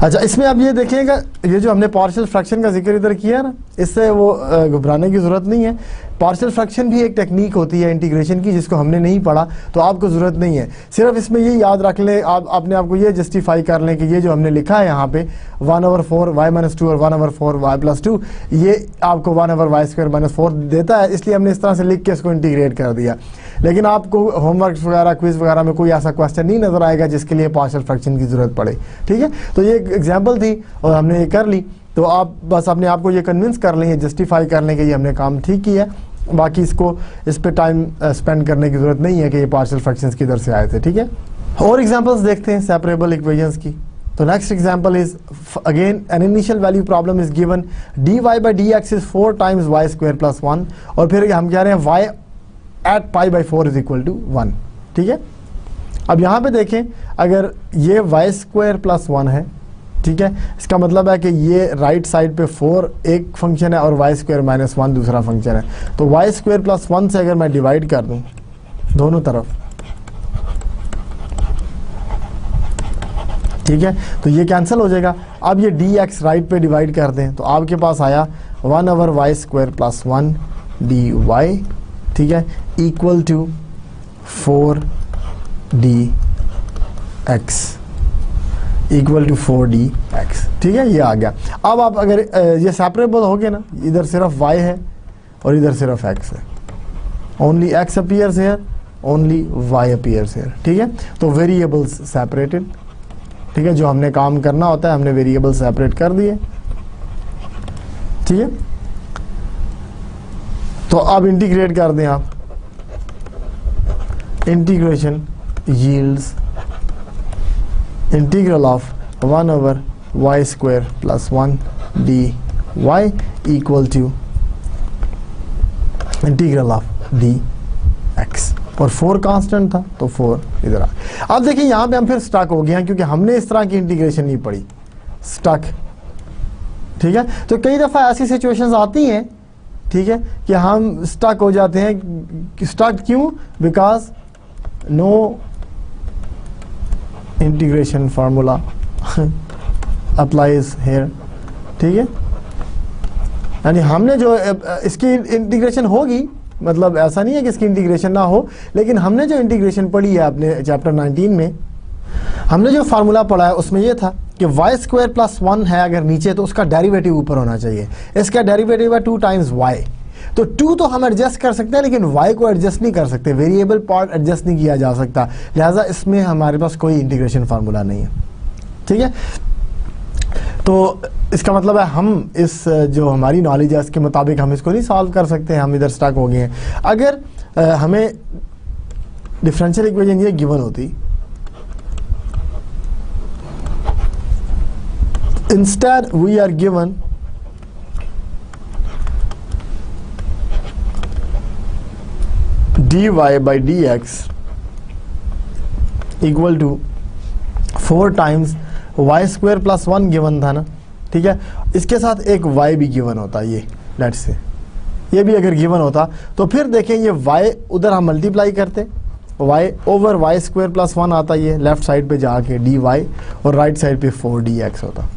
अच्छा, इसमें आप ये देखिएगा, ये जो हमने पार्शियल फ्रैक्शन का जिक्र इधर किया ना, इससे वो घबराने की ज़रूरत नहीं है। पार्शियल फ्रैक्शन भी एक टेक्निक होती है इंटीग्रेशन की, जिसको हमने नहीं पढ़ा तो आपको ज़रूरत नहीं है। सिर्फ इसमें ये याद रख लें, आप अपने आप को ये जस्टिफाई कर लें कि ये जो हमने लिखा है यहाँ पे 1/4 y माइनस 2 और 1/4 y प्लस 2, ये आपको 1/y स्क्वायर माइनस 4 देता है, इसलिए हमने इस तरह से लिख के इसको इंटीग्रेट कर दिया। लेकिन आपको होमवर्क वगैरह क्विज वगैरह में कोई ऐसा क्वेश्चन नहीं नज़र आएगा जिसके लिए पार्शियल फ्रैक्शन की ज़रूरत पड़े, ठीक है। तो ये एक एग्जाम्पल थी और हमने ये कर ली, तो आप बस अपने आप को ये कन्विंस कर लें, जस्टिफाई कर लें कि ये हमने काम ठीक किया। बाकी इसको इस पे टाइम स्पेंड करने की ज़रूरत नहीं है कि ये पार्शियल फ्रैक्शंस किधर से आए थे, ठीक है। और एग्जांपल्स देखते हैं सेपरेबल इक्वेशंस की। तो next example is again an initial value problem is given dy by dx is 4 times y square plus 1, और फिर हम कह रहे हैं y at pi by 4 is equal to 1, ठीक है। अब यहाँ पे देखें, अगर ये वाई स्क्वायर प्लस 1 है, ठीक है, इसका मतलब है कि ये राइट साइड पे 4 एक फंक्शन है और वाई स्क्वायर माइनस 1 दूसरा फंक्शन है। तो वाई स्क्वायर प्लस 1 से अगर मैं डिवाइड कर दूं दोनों तरफ, ठीक है, तो ये कैंसिल हो जाएगा। अब ये डी एक्स राइट पे डिवाइड कर दें तो आपके पास आया 1/y स्क्वायर प्लस 1 dy, ठीक है, equal to 4dx, equal to 4dx, ठीक है, ये आ गया। अब आप अगर ये सेपरेबल हो गए ना, इधर सिर्फ y है और इधर सिर्फ x है, only x appears here, only y appears here, ठीक है। तो वेरिएबल्स सेपरेटेड, ठीक है, जो हमने काम करना होता है हमने वेरिएबल सेपरेट कर दिए, ठीक है। तो अब इंटीग्रेट कर दें आप, integration yields integral of 1/y square plus 1 dy equal to integral of dx, और 4 कांस्टेंट था तो 4 इधर आ। अब देखिए यहाँ पे हम फिर स्टक हो गए हैं क्योंकि हमने इस तरह की इंटीग्रेशन नहीं पढ़ी, स्टक, ठीक है। तो कई दफ़ा ऐसी सिचुएशंस आती हैं, ठीक है, कि हम स्टक हो जाते हैं। स्टक क्यों? Because no integration formula applies here, ठीक है। यानी हमने जो इसकी इंटीग्रेशन होगी, मतलब ऐसा नहीं है कि इसकी इंटीग्रेशन ना हो, लेकिन हमने जो इंटीग्रेशन पढ़ी है अपने चैप्टर 19 में, हमने जो फार्मूला पढ़ा है उसमें यह था कि वाई स्क्वायर प्लस 1 है अगर नीचे तो उसका डेरिवेटिव ऊपर होना चाहिए। इसका डेरिवेटिव है 2 टाइम्स वाई, तो 2 तो हम एडजस्ट कर सकते हैं लेकिन वाई को एडजस्ट नहीं कर सकते, वेरिएबल पार्ट एडजस्ट नहीं किया जा सकता, लिहाजा इसमें हमारे पास कोई इंटीग्रेशन फार्मूला नहीं है, ठीक है। तो इसका मतलब है हम इस जो हमारी नॉलेज है इसके मुताबिक हम इसको नहीं सॉल्व कर सकते हैं, हम इधर स्टक हो गए हैं। अगर हमें डिफरेंशियल इक्वेशन ये गिवन होती, instead we are given dy by dx equal to 4 times y square plus 1 given था ना, ठीक है। इसके साथ एक y भी गिवन होता, ये लेट्स से ये भी अगर गिवन होता तो फिर देखें ये y उधर हम मल्टीप्लाई करते, y over y square plus 1 आता, ये लेफ्ट साइड पे जाके dy और राइट साइड पे 4dx होता।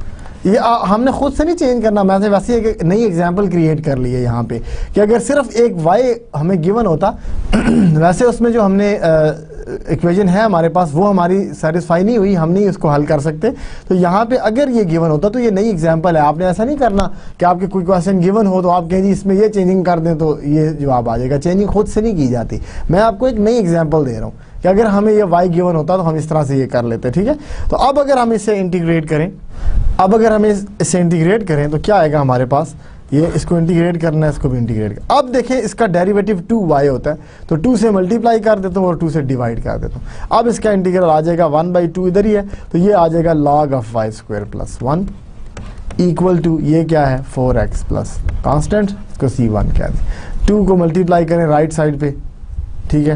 ये हमने खुद से नहीं चेंज करना, मैं से वैसे एक नई एग्जांपल क्रिएट कर ली है यहाँ पे कि अगर सिर्फ एक y हमें गिवन होता वैसे उसमें जो हमने इक्वेशन है हमारे पास वो हमारी सेटिस्फाई नहीं हुई, हम नहीं उसको हल कर सकते। तो यहाँ पे अगर ये गिवन होता तो ये नई एग्जांपल है। आपने ऐसा नहीं करना कि आपके कोई क्वेश्चन गिवन हो तो आप कहें जी इसमें ये चेंजिंग कर दें तो ये जवाब आ जाएगा, चेंजिंग खुद से नहीं की जाती। मैं आपको एक नई एग्जाम्पल दे रहा हूँ कि अगर हमें ये y गिवन होता तो हम इस तरह से ये कर लेते, ठीक है। तो अब अगर हम इसे इंटीग्रेट करें, अब अगर हमें इसे इंटीग्रेट करें तो क्या आएगा हमारे पास, ये इसको इंटीग्रेट करना है, इसको भी इंटीग्रेट कर। अब देखें इसका डेरिवेटिव 2y होता है तो 2 से मल्टीप्लाई कर देता हूँ और 2 से डिवाइड कर देता हूँ। अब इसका इंटीग्रल आ जाएगा 1/2 इधर ही है तो ये आ जाएगा log of y square plus 1 equal to ये क्या है 4x प्लस कांस्टेंट, इसको c1 कह दें। 2 को मल्टीप्लाई करें राइट साइड पे, ठीक है,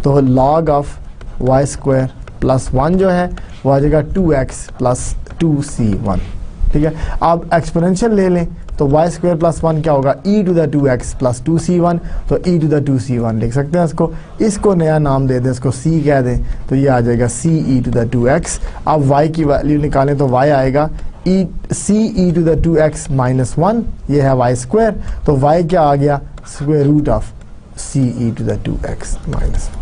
तो log of y square plus 1 जो है वो आ जाएगा 2x प्लस 2c1, ठीक है। अब एक्सपोनेंशियल ले लें तो y स्क्वायर प्लस 1 क्या होगा e to the 2x plus 2c1, तो e टू द 2c1 लिख सकते हैं इसको नया नाम दे दें, इसको c कह दें, तो ये आ जाएगा c e to the 2x। अब y की वैल्यू निकालें तो y आएगा c e to the 2x minus 1, ये है y स्क्वायर, तो y क्या आ गया square root of c e to the 2x minus 1,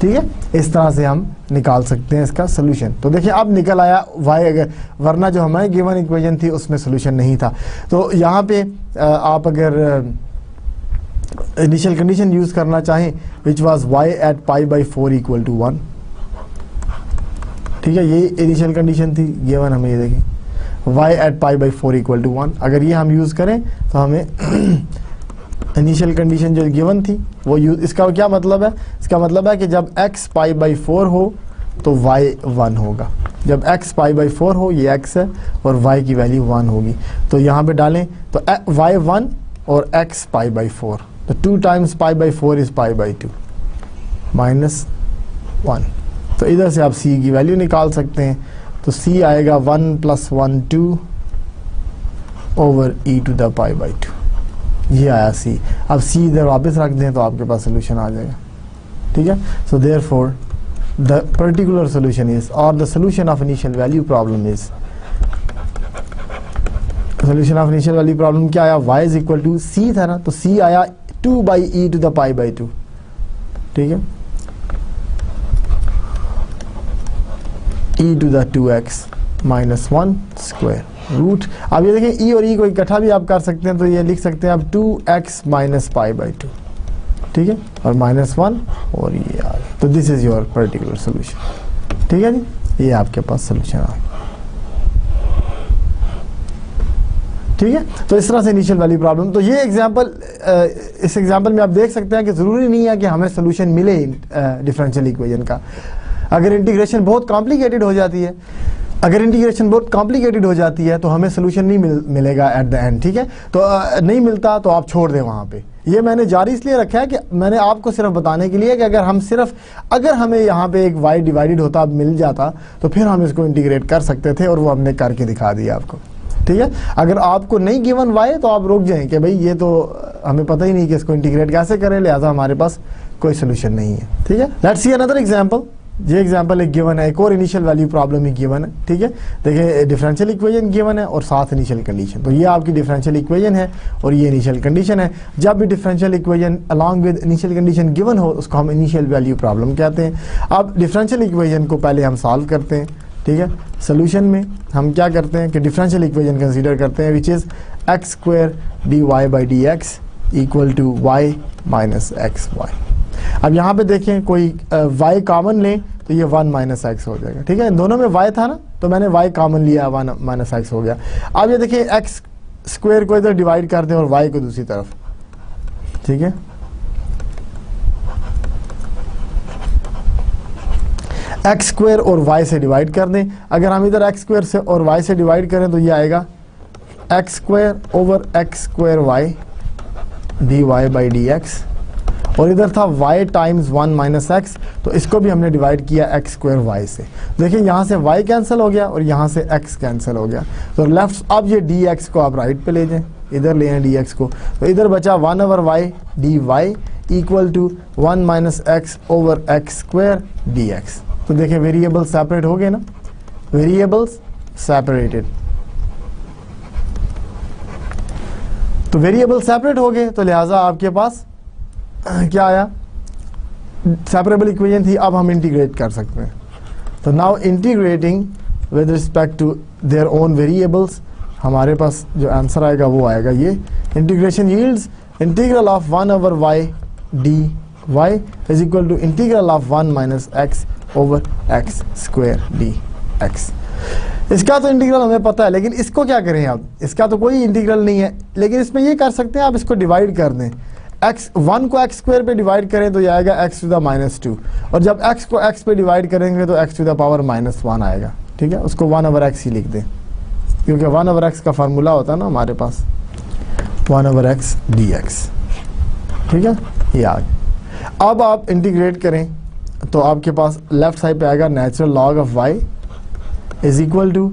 ठीक है। इस तरह से हम निकाल सकते हैं इसका सोल्यूशन। तो देखिए अब निकल आया y, अगर वरना जो हमारी गिवन इक्वेशन थी उसमें सोल्यूशन नहीं था। तो यहाँ पे आप अगर इनिशियल कंडीशन यूज करना चाहें which was y at π/4 equal to 1, ठीक है, ये इनिशियल कंडीशन थी गिवन हमें, ये देखिए y एट π/4 इक्वल टू 1, अगर ये हम यूज करें तो हमें इनिशियल कंडीशन जो गिवन थी वो यूज, इसका क्या मतलब है, इसका मतलब है कि जब x π/4 हो तो y 1 होगा, जब x π/4 हो ये x है और y की वैल्यू 1 होगी। तो यहाँ पे डालें तो y 1 और x π/4, तो 2 टाइम्स π/4 इज π/2 माइनस 1, तो इधर से आप c की वैल्यू निकाल सकते हैं। तो c आएगा 1 + 1 2 over e to the pi by 2। ये आया c। अब c इधर वापस रख दें तो आपके पास सोल्यूशन आ जाएगा। ठीक है। So therefore the particular solution is, और the solution of initial value problem is, solution of initial value problem क्या आया, y is equal to c था ना, तो c आया 2/e to the pi by 2। ठीक है, e to the 2x minus 1 square root. अब ये देखें e और e को इकट्ठा भी आप कर सकते हैं, तो ये लिख सकते हैं आप 2x माइनस पाई बाई 2। ठीक है, और -1 और ये आ गया। तो this is your particular solution. ठीक है जी, ये आपके पास सोल्यूशन आ गया। ठीक है, तो इस तरह से इनिशियल वैल्यू प्रॉब्लम। तो ये एग्जांपल, इस एग्जांपल में आप देख सकते हैं कि ज़रूरी नहीं है कि हमें सोल्यूशन मिले डिफरेंशियल इक्वेशन का। अगर इंटीग्रेशन बहुत कॉम्प्लिकेटेड हो जाती है, तो हमें सोल्यूशन नहीं मिलेगा एट द एंड। ठीक है, तो नहीं मिलता तो आप छोड़ दें वहाँ पे। ये मैंने जारी इसलिए रखा है कि मैंने आपको सिर्फ बताने के लिए कि अगर हमें यहाँ पे एक y डिवाइडेड होता मिल जाता तो फिर हम इसको इंटीग्रेट कर सकते थे, और वो हमने करके दिखा दिया आपको। ठीक है, अगर आपको नहीं गिवन y तो आप रुक जाएं कि भाई ये तो हमें पता ही नहीं कि इसको इंटीग्रेट कैसे करें, लिहाजा हमारे पास कोई सोल्यूशन नहीं है। ठीक है, लेट्स सी अनदर एग्जांपल। ये एग्जांपल एक गिवन है, एक और इनिशियल वैल्यू प्रॉब्लम ही गिवन है। ठीक है, देखिए डिफरेंशियल इक्वेशन गिवन है और साथ इनिशियल कंडीशन। तो ये आपकी डिफरेंशियल इक्वेशन है और ये इनिशियल कंडीशन है। जब भी differential equation along with initial condition given हो उसको हम इनिशियल वैल्यू प्रॉब्लम कहते हैं। अब डिफरेंशियल इक्वेशन को पहले हम सॉल्व करते हैं। ठीक है, सोल्यूशन में हम क्या करते हैं कि डिफरेंशियल इक्वेशन कंसीडर करते हैं, which is x² dy/dx equal to y minus xy। अब यहाँ पे देखें कोई y कॉमन लें तो ये 1 माइनस x हो जाएगा। ठीक है, इन दोनों में y था ना, तो मैंने y कॉमन लिया, 1 माइनस x हो गया। अब ये देखिए x² को इधर डिवाइड कर दें और y को दूसरी तरफ। ठीक है, x² और y से डिवाइड कर दें। अगर हम इधर x² से और y से डिवाइड करें तो ये आएगा x² over x² y dy/dx, और इधर था y टाइम्स 1 माइनस x, तो इसको भी हमने डिवाइड किया x² y से। देखिए यहाँ से y कैंसिल हो गया और यहाँ से x कैंसिल हो गया, तो लेफ्ट। अब ये dx को आप राइट पे ले जाएं, इधर ले आए dx को, तो इधर बचा 1/y dy equal to 1 minus x over x² dx। तो देखिए वेरिएबल्स सेपरेट हो गए ना, वेरिएबल्स सेपरेटेड। तो वेरिएबल सेपरेट हो गए, तो लिहाजा आपके पास क्या आया, सेपरेबल इक्वेशन थी। अब हम इंटीग्रेट कर सकते हैं। तो now integrating with respect to their own variables, हमारे पास जो आंसर आएगा वो आएगा ये। Integration yields integral of 1/y dy is equal to integral of 1 minus x over x² dx। इसका तो इंटीग्रल हमें पता है, लेकिन इसको क्या करें अब, इसका तो कोई इंटीग्रल नहीं है, लेकिन इसमें ये कर सकते हैं आप इसको डिवाइड कर दें। x1 को x² पे डिवाइड करें तो ये आएगा x टू द -2, और जब x को x पे डिवाइड करेंगे तो x टू द पावर -1 आएगा। ठीक है, उसको 1/x ही लिख दें, क्योंकि 1/x का फार्मूला होता है ना हमारे पास, 1/x dx। ठीक है, ये आ गया। अब आप इंटीग्रेट करें तो आपके पास लेफ्ट साइड पे आएगा natural log of y is equal to,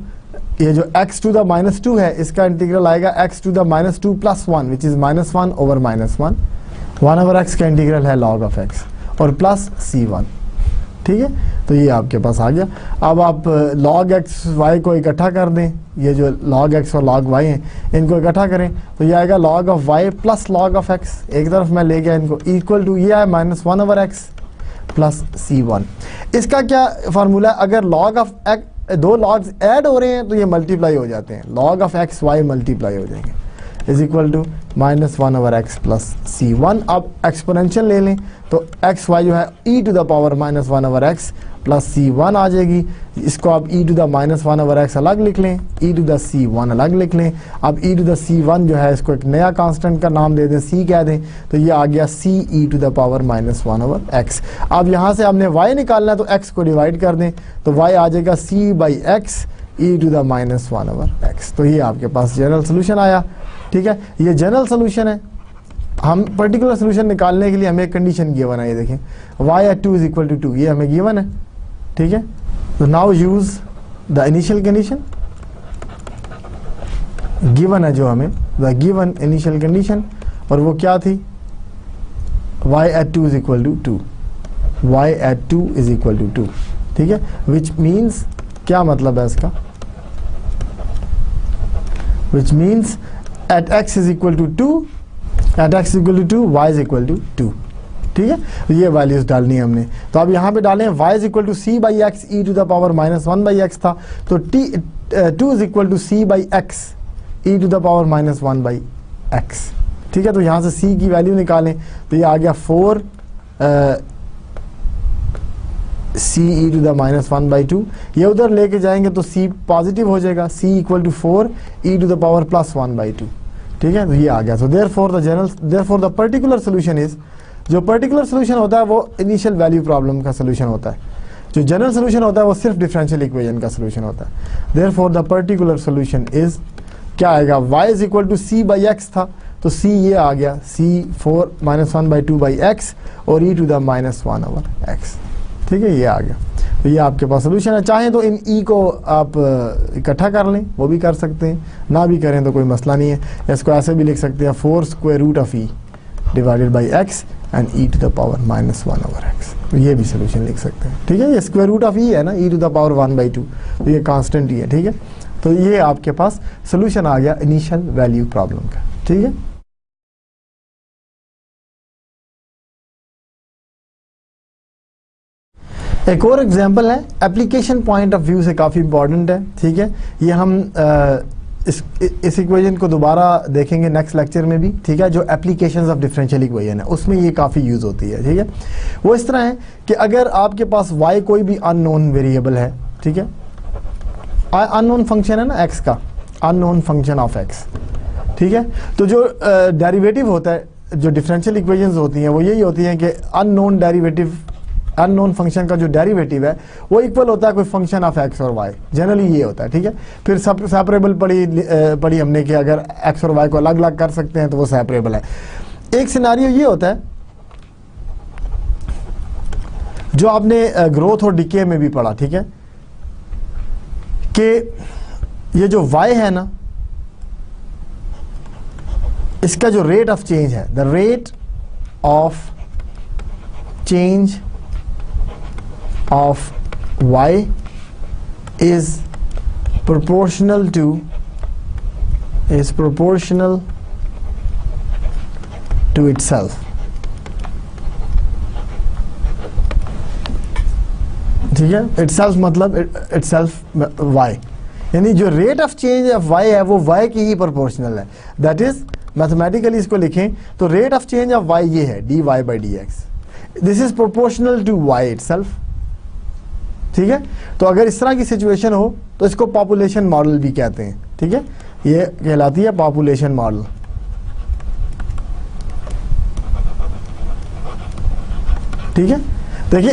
ये जो x टू द -2 है इसका इंटीग्रल आएगा x to the -2 + 1 which is -1 over -1। 1/x का इंटीग्रल है log ऑफ x और प्लस c1। ठीक है, तो ये आपके पास आ गया। अब आप log x y को इकट्ठा कर दें, ये जो log x और log y हैं इनको इकट्ठा करें तो ये आएगा log of y plus log of x, एक तरफ मैं ले गया इनको, इक्वल टू ये है -1/x प्लस c1। इसका क्या फार्मूला, अगर log ऑफ x, दो लॉग्स ऐड हो रहे हैं तो ये मल्टीप्लाई हो जाते हैं, log of x y multiply हो जाएंगे, is equal to -1/x plus c1। अब एक्सपोनेंशियल ले लें तो x y जो है e to the power -1/x plus c1 आ जाएगी। इसको आप e टू द -1/x अलग लिख लें, e टू द c1 अलग लिख लें। अब e टू द c1 जो है इसको एक नया कांस्टेंट का नाम दे दें, c कह दें, तो ये आ गया c e to the power -1/x। अब यहाँ से हमने y निकालना है तो x को डिवाइड कर दें तो y आ जाएगा c/x e to the -1/x। तो ये आपके पास जनरल सोल्यूशन आया। ठीक है, ये जनरल सोल्यूशन है। हम पर्टिकुलर सोल्यूशन निकालने के लिए हमें एक कंडीशन गिवन है, ये देखें y at 2 = 2, ये हमें गिवन है। ठीक है। तो now use the initial condition given है जो हमें, द गिवन इनिशियल कंडीशन, और वो क्या थी, y at 2 is equal to 2, y at 2 is equal to 2, ठीक है। which means, क्या मतलब है इसका, which means at x is equal to 2, at x is equal to 2, y is equal to 2, ठीक है। तो ये वैल्यूज डालनी है हमने। तो अब यहाँ पे डालें y is equal to c by x e to the power minus 1 by x था, तो 2 is equal to c by x e to the power minus 1 by x, ठीक है। तो यहाँ से c की वैल्यू निकालें तो ये आ गया 4 c e to the minus 1 by 2, ये उधर लेके जाएंगे तो c पॉजिटिव हो जाएगा, c equal to 4 e to the power plus 1 by 2, ठीक है। तो ये आ गया। So therefore the particular solution is, जो पर्टिकुलर सोल्यूशन होता है वो इनिशियल वैल्यू प्रॉब्लम का सोल्यूशन होता है, जो जनरल सोल्यूशन होता है वो सिर्फ डिफरेंशियल इक्वेशन का सोल्यूशन होता है। Therefore the particular solution is, क्या आएगा, y is equal to c by x था, तो c ये आ गया, c 4 माइनस 1 बाई 2 बाई एक्स और e to the minus 1 over x, ठीक है। ये आ गया। तो ये आपके पास सोल्यूशन है। चाहें तो इन e को आप इकट्ठा कर लें, वो भी कर सकते हैं, ना भी करें तो कोई मसला नहीं है। इसको ऐसे भी लिख सकते हैं 4 square root of e divided by x and e to the power minus 1 over x, तो ये भी सोल्यूशन लिख सकते हैं, ठीक है। ये स्क्वायर रूट ऑफ e है ना, e to the power 1 by 2, तो ये कांस्टेंट ही है, ठीक है। तो ये आपके पास सोल्यूशन आ गया इनिशियल वैल्यू प्रॉब्लम का, ठीक है। एक और एग्जांपल है, एप्लीकेशन पॉइंट ऑफ व्यू से काफ़ी इंपॉर्टेंट है, ठीक है। ये हम इस इक्वेशन को दोबारा देखेंगे नेक्स्ट लेक्चर में भी, ठीक है। जो एप्लीकेशंस ऑफ डिफरेंशियल इक्वेशन है उसमें ये काफ़ी यूज़ होती है, ठीक है। वो इस तरह है कि अगर आपके पास y कोई भी अननोन वेरिएबल है, ठीक है, अननोन फंक्शन है ना x का, अननोन फंक्शन ऑफ x, ठीक है। तो जो डेरिवेटिव होता है, जो डिफरेंशियल इक्वेशंस होती हैं वो यही होती हैं कि अननोन फंक्शन का जो डेरिवेटिव है वो इक्वल होता है कोई फंक्शन ऑफ x और y, जनरली ये होता है, ठीक है। फिर सेपरेबल पढ़ी हमने कि अगर x और y को अलग अलग कर सकते हैं तो वो सेपरेबल है। एक सिनारियो ये होता है जो आपने ग्रोथ और डिके में भी पढ़ा, ठीक है, कि ये जो y है ना, इसका जो रेट ऑफ चेंज है, the rate of change of y is proportional to itself, ठीक है। itself मतलब itself y, यानी जो rate of change of y है वो y की ही प्रोपोर्शनल है। दैट इज मैथमेटिकली इसको लिखें तो rate of change of y ये है dy by D x, this is proportional to y itself, ठीक है। तो अगर इस तरह की सिचुएशन हो तो इसको पॉपुलेशन मॉडल भी कहते हैं, ठीक है। ये कहलाती है पॉपुलेशन मॉडल, ठीक है। देखिए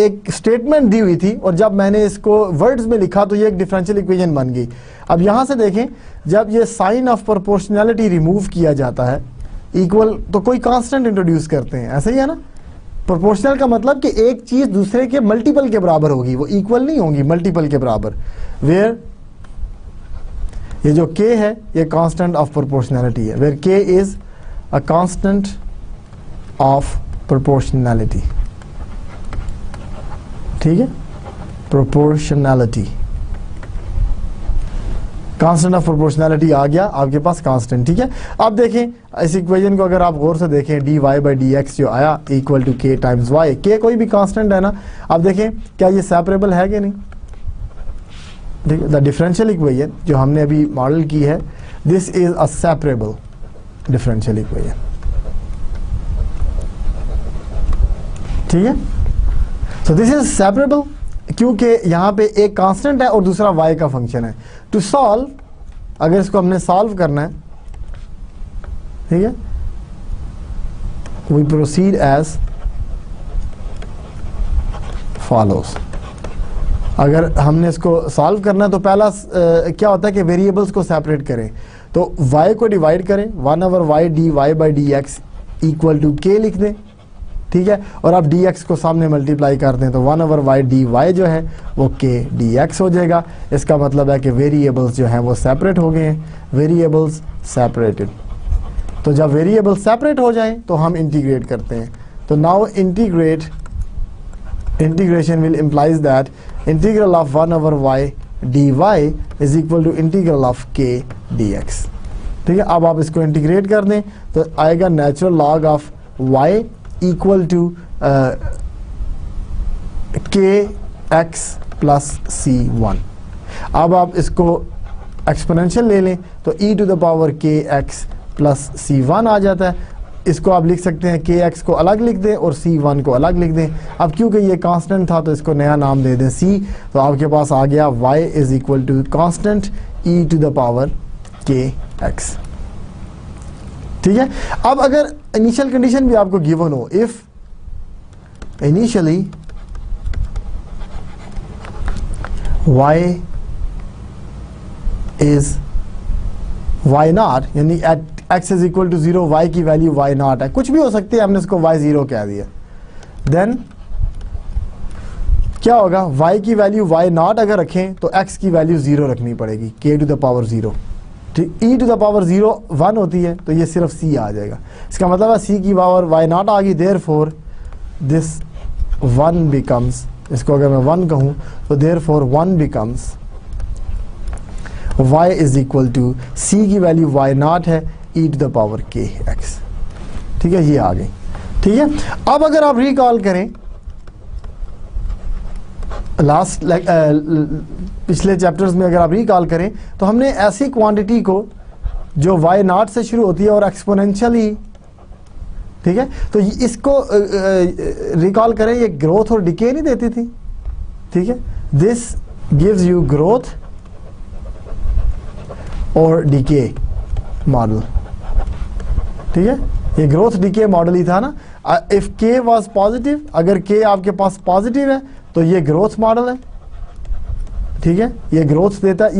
एक स्टेटमेंट दी हुई थी और जब मैंने इसको वर्ड्स में लिखा तो ये एक डिफरेंशियल इक्वेशन बन गई। अब यहां से देखें, जब ये साइन ऑफ प्रोपोर्शनैलिटी रिमूव किया जाता है इक्वल, तो कोई कांस्टेंट इंट्रोड्यूस करते हैं, ऐसा ही है ना। प्रोपोर्शनल का मतलब कि एक चीज दूसरे के मल्टीपल के बराबर होगी, वो इक्वल नहीं होगी, मल्टीपल के बराबर। वेयर ये जो k है ये कांस्टेंट ऑफ प्रोपोर्शनैलिटी है, where k is a constant of proportionality, ठीक है। प्रोपोर्शनैलिटी, कांस्टेंट ऑफ प्रोपोर्शनैलिटी आ गया आपके पास कांस्टेंट, ठीक है। अब देखें इस इक्वेशन को अगर आप गौर से देखें, dy बाई डी एक्स जो आया equal to k times y, k कोई भी कांस्टेंट है ना। अब देखें क्या ये सेपरेबल है कि नहीं, ठीक है। द डिफरेंशियल इक्वेशन जो हमने अभी मॉडल की है, this is a separable differential equation, ठीक है। सो दिस इज सेपरेबल क्योंकि यहाँ पे एक कांस्टेंट है और दूसरा y का फंक्शन है। टू सॉल्व, अगर इसको हमने सॉल्व करना है, ठीक है, वी प्रोसीड एज फॉलोस। अगर हमने इसको सॉल्व करना है तो पहला क्या होता है कि वेरिएबल्स को सेपरेट करें, तो y को डिवाइड करें, 1 over y dy by D x equal to k लिख दें, ठीक है, और आप dx को सामने मल्टीप्लाई कर दें तो 1/y dy जो है वो k dx हो जाएगा। इसका मतलब है कि वेरिएबल्स जो हैं वो सेपरेट हो गए हैं, वेरिएबल्स सेपरेटेड। तो जब वेरिएबल सेपरेट हो जाएं तो हम इंटीग्रेट करते हैं। तो now integration will implies that integral of 1/y dy is equal to integral of k dx। ठीक है, अब आप इसको इंटीग्रेट कर दें तो आएगा natural log of y equal to kx plus c1। अब आप इसको एक्सपोनेंशियल ले लें तो e to the power kx plus c1 आ जाता है। इसको आप लिख सकते हैं kx को अलग लिख दें और c1 को अलग लिख दें। अब क्योंकि ये कांस्टेंट था तो इसको नया नाम दे दें c, तो आपके पास आ गया y is equal to constant e to the power kx। ठीक है, अब अगर इनिशियल कंडीशन भी आपको गिवन हो, if initially y is y not, यानी at x is equal to 0 y की वैल्यू y नॉट है, कुछ भी हो सकती है, हमने इसको y 0 कह दिया, देन क्या होगा, y की वैल्यू y नॉट अगर रखें तो x की वैल्यू 0 रखनी पड़ेगी, k टू द पावर 0। ठीक, e टू द पावर 0 1 होती है तो ये सिर्फ c आ जाएगा। इसका मतलब है c की पावर y नॉट आ गई, देयरफॉर दिस 1 बिकम्स, इसको अगर मैं 1 कहूँ तो therefore 1 becomes y is equal to c की वैल्यू y नॉट है e to the power kx। ठीक है, ये आ गई। ठीक है, अब अगर आप रिकॉल करें लास्ट पिछले चैप्टर्स में, अगर आप रिकॉल करें तो हमने ऐसी क्वांटिटी को जो y नॉट से शुरू होती है और एक्सपोनेंशियली, ठीक है, तो इसको रिकॉल करें, ये ग्रोथ और डिके नहीं देती थी। ठीक है, दिस गिव्स यू ग्रोथ और डिके मॉडल। ठीक है, ये ग्रोथ डिके मॉडल ही था ना। इफ के वाज पॉजिटिव, अगर के आपके पास पॉजिटिव है तो ये ग्रोथ मॉडल है। ठीक है, ये ग्रोथ देता है,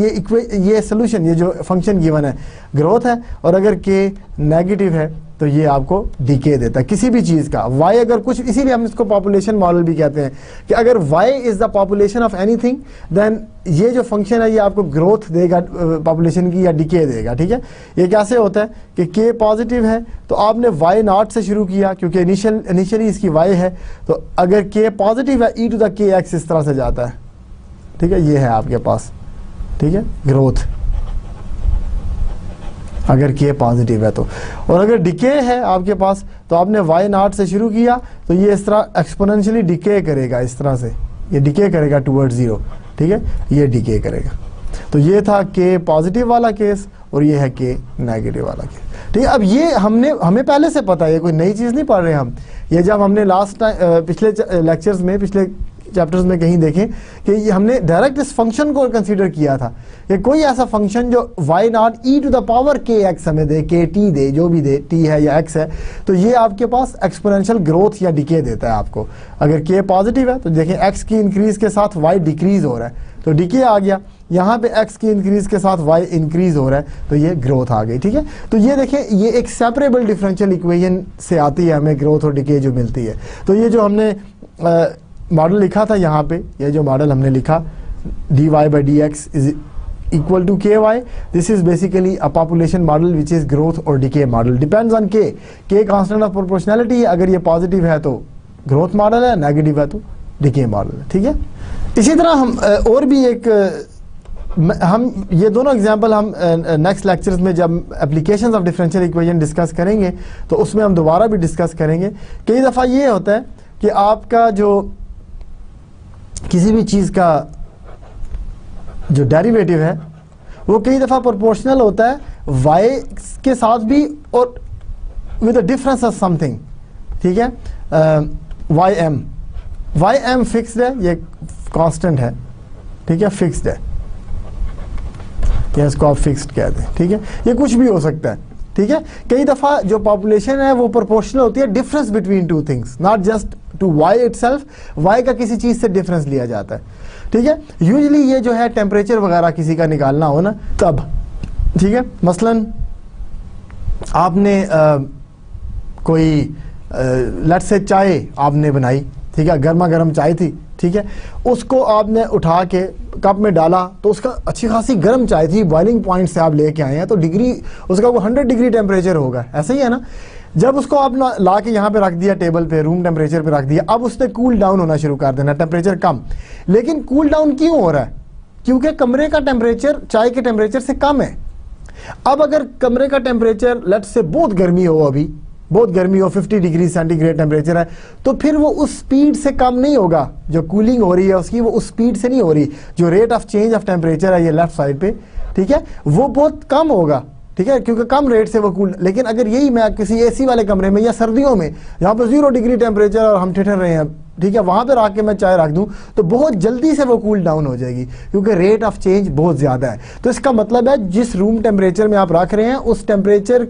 ये सोल्यूशन, ये जो फंक्शन गिवन है ग्रोथ है, और अगर के नेगेटिव है तो ये आपको डिके देता है किसी भी चीज़ का। y अगर कुछ, इसीलिए हम इसको पॉपुलेशन मॉडल भी कहते हैं कि अगर y is the population of anything then ये जो फंक्शन है ये आपको ग्रोथ देगा पॉपुलेशन की या डिके देगा। ठीक है, ये कैसे होता है कि k पॉजिटिव है तो आपने y नॉट से शुरू किया क्योंकि इनिशियली इसकी y है, तो अगर k पॉजिटिव है e टू द kx इस तरह से जाता है। ठीक है, ये है आपके पास, ठीक है, ग्रोथ अगर के पॉजिटिव है तो, और अगर डिके है आपके पास तो आपने y नॉट से शुरू किया तो ये इस तरह एक्सपोनेंशियली डिके करेगा, इस तरह से ये डिके करेगा टुवर्ड्स 0। ठीक है, ये डिके करेगा। तो ये था के पॉजिटिव वाला केस और ये है के नेगेटिव वाला केस। ठीक है, अब ये हमें पहले से पता है, ये कोई नई चीज़ नहीं पढ़ रहे हम। ये जब हमने लास्ट टाइम पिछले लेक्चर्स में, पिछले चैप्टर्स में कहीं देखें कि ये हमने डायरेक्ट इस फंक्शन को कंसीडर किया था कि कोई ऐसा फंक्शन जो y nought e to the power kx हमें दे, के टी दे, जो भी दे, t है या x है, तो ये आपके पास एक्सपोनेंशियल ग्रोथ या डिके देता है आपको। अगर k पॉजिटिव है तो देखें x की इंक्रीज के साथ y डिक्रीज हो रहा है तो डिके आ गया, यहाँ पे x की इंक्रीज के साथ y इंक्रीज हो रहा है तो ये ग्रोथ आ गई। ठीक है, तो ये देखें, ये एक सेपरेबल डिफरेंशियल इक्वेशन से आती है हमें ग्रोथ और डिके जो मिलती है। तो ये जो हमने मॉडल लिखा था यहाँ पे, ये जो मॉडल हमने लिखा dy by dx is equal to ky, this is basically a population model which is growth और decay model, depends on k constant of proportionality है। अगर ये पॉजिटिव है तो ग्रोथ मॉडल है, नेगेटिव है तो डिके मॉडल है। ठीक है, इसी तरह हम और भी एक हम ये दोनों एग्जांपल हम नेक्स्ट लेक्चर्स में जब applications of differential equation discuss करेंगे तो उसमें हम दोबारा भी डिस्कस करेंगे। कई दफ़ा ये होता है कि आपका जो किसी भी चीज़ का जो डेरिवेटिव है वो कई दफ़ा प्रोपोर्शनल होता है y के साथ भी और with a difference of something. ठीक है, y m फिक्स्ड है, ये कांस्टेंट है। ठीक है, फिक्स्ड है, या इसको आप फिक्स्ड कह दें। ठीक है, ये कुछ भी हो सकता है। ठीक है, कई दफ़ा जो पॉपुलेशन है वो प्रोपोर्शनल होती है difference between two things, not just to y itself, y का किसी चीज़ से डिफरेंस लिया जाता है। ठीक है, यूजुअली ये जो है टेम्परेचर वगैरह किसी का निकालना हो ना तब। ठीक है, मसलन आपने कोई लेट्स से चाय आपने बनाई, ठीक है, गर्मा गर्म चाय थी, ठीक है, उसको आपने उठा के कप में डाला तो उसका अच्छी खासी गर्म चाय थी, बॉइलिंग पॉइंट से आप लेके आए हैं तो डिग्री उसका वो 100 डिग्री टेम्परेचर होगा, ऐसा ही है ना। जब उसको आप ला के यहाँ पे रख दिया, टेबल पे रूम टेम्परेचर पे रख दिया, अब उसने कूल डाउन होना शुरू कर देना, टेम्परेचर कम। लेकिन कूल डाउन क्यों हो रहा है? क्योंकि कमरे का टेम्परेचर चाय के टेम्परेचर से कम है। अब अगर कमरे का टेम्परेचर लेट्स से बहुत गर्मी हो, अभी बहुत गर्मी हो, 50 डिग्री सेंटीग्रेड टेम्परेचर है, तो फिर वो उस स्पीड से कम नहीं होगा, जो कूलिंग हो रही है उसकी वो उस स्पीड से नहीं हो रही, जो rate of change of temperature है ये लेफ्ट साइड पे, ठीक है, वो बहुत कम होगा, ठीक है, क्योंकि कम रेट से वो कूल। लेकिन अगर यही मैं किसी एसी वाले कमरे में या सर्दियों में जहाँ पर 0 डिग्री टेम्परेचर और हम ठिठर रहे हैं, ठीक है, वहाँ पे रख के मैं चाय रख दूँ तो बहुत जल्दी से वो कूल डाउन हो जाएगी, क्योंकि रेट ऑफ चेंज बहुत ज़्यादा है। तो इसका मतलब है जिस रूम टेम्परेचर में आप रख रहे हैं उस टेम्परेचर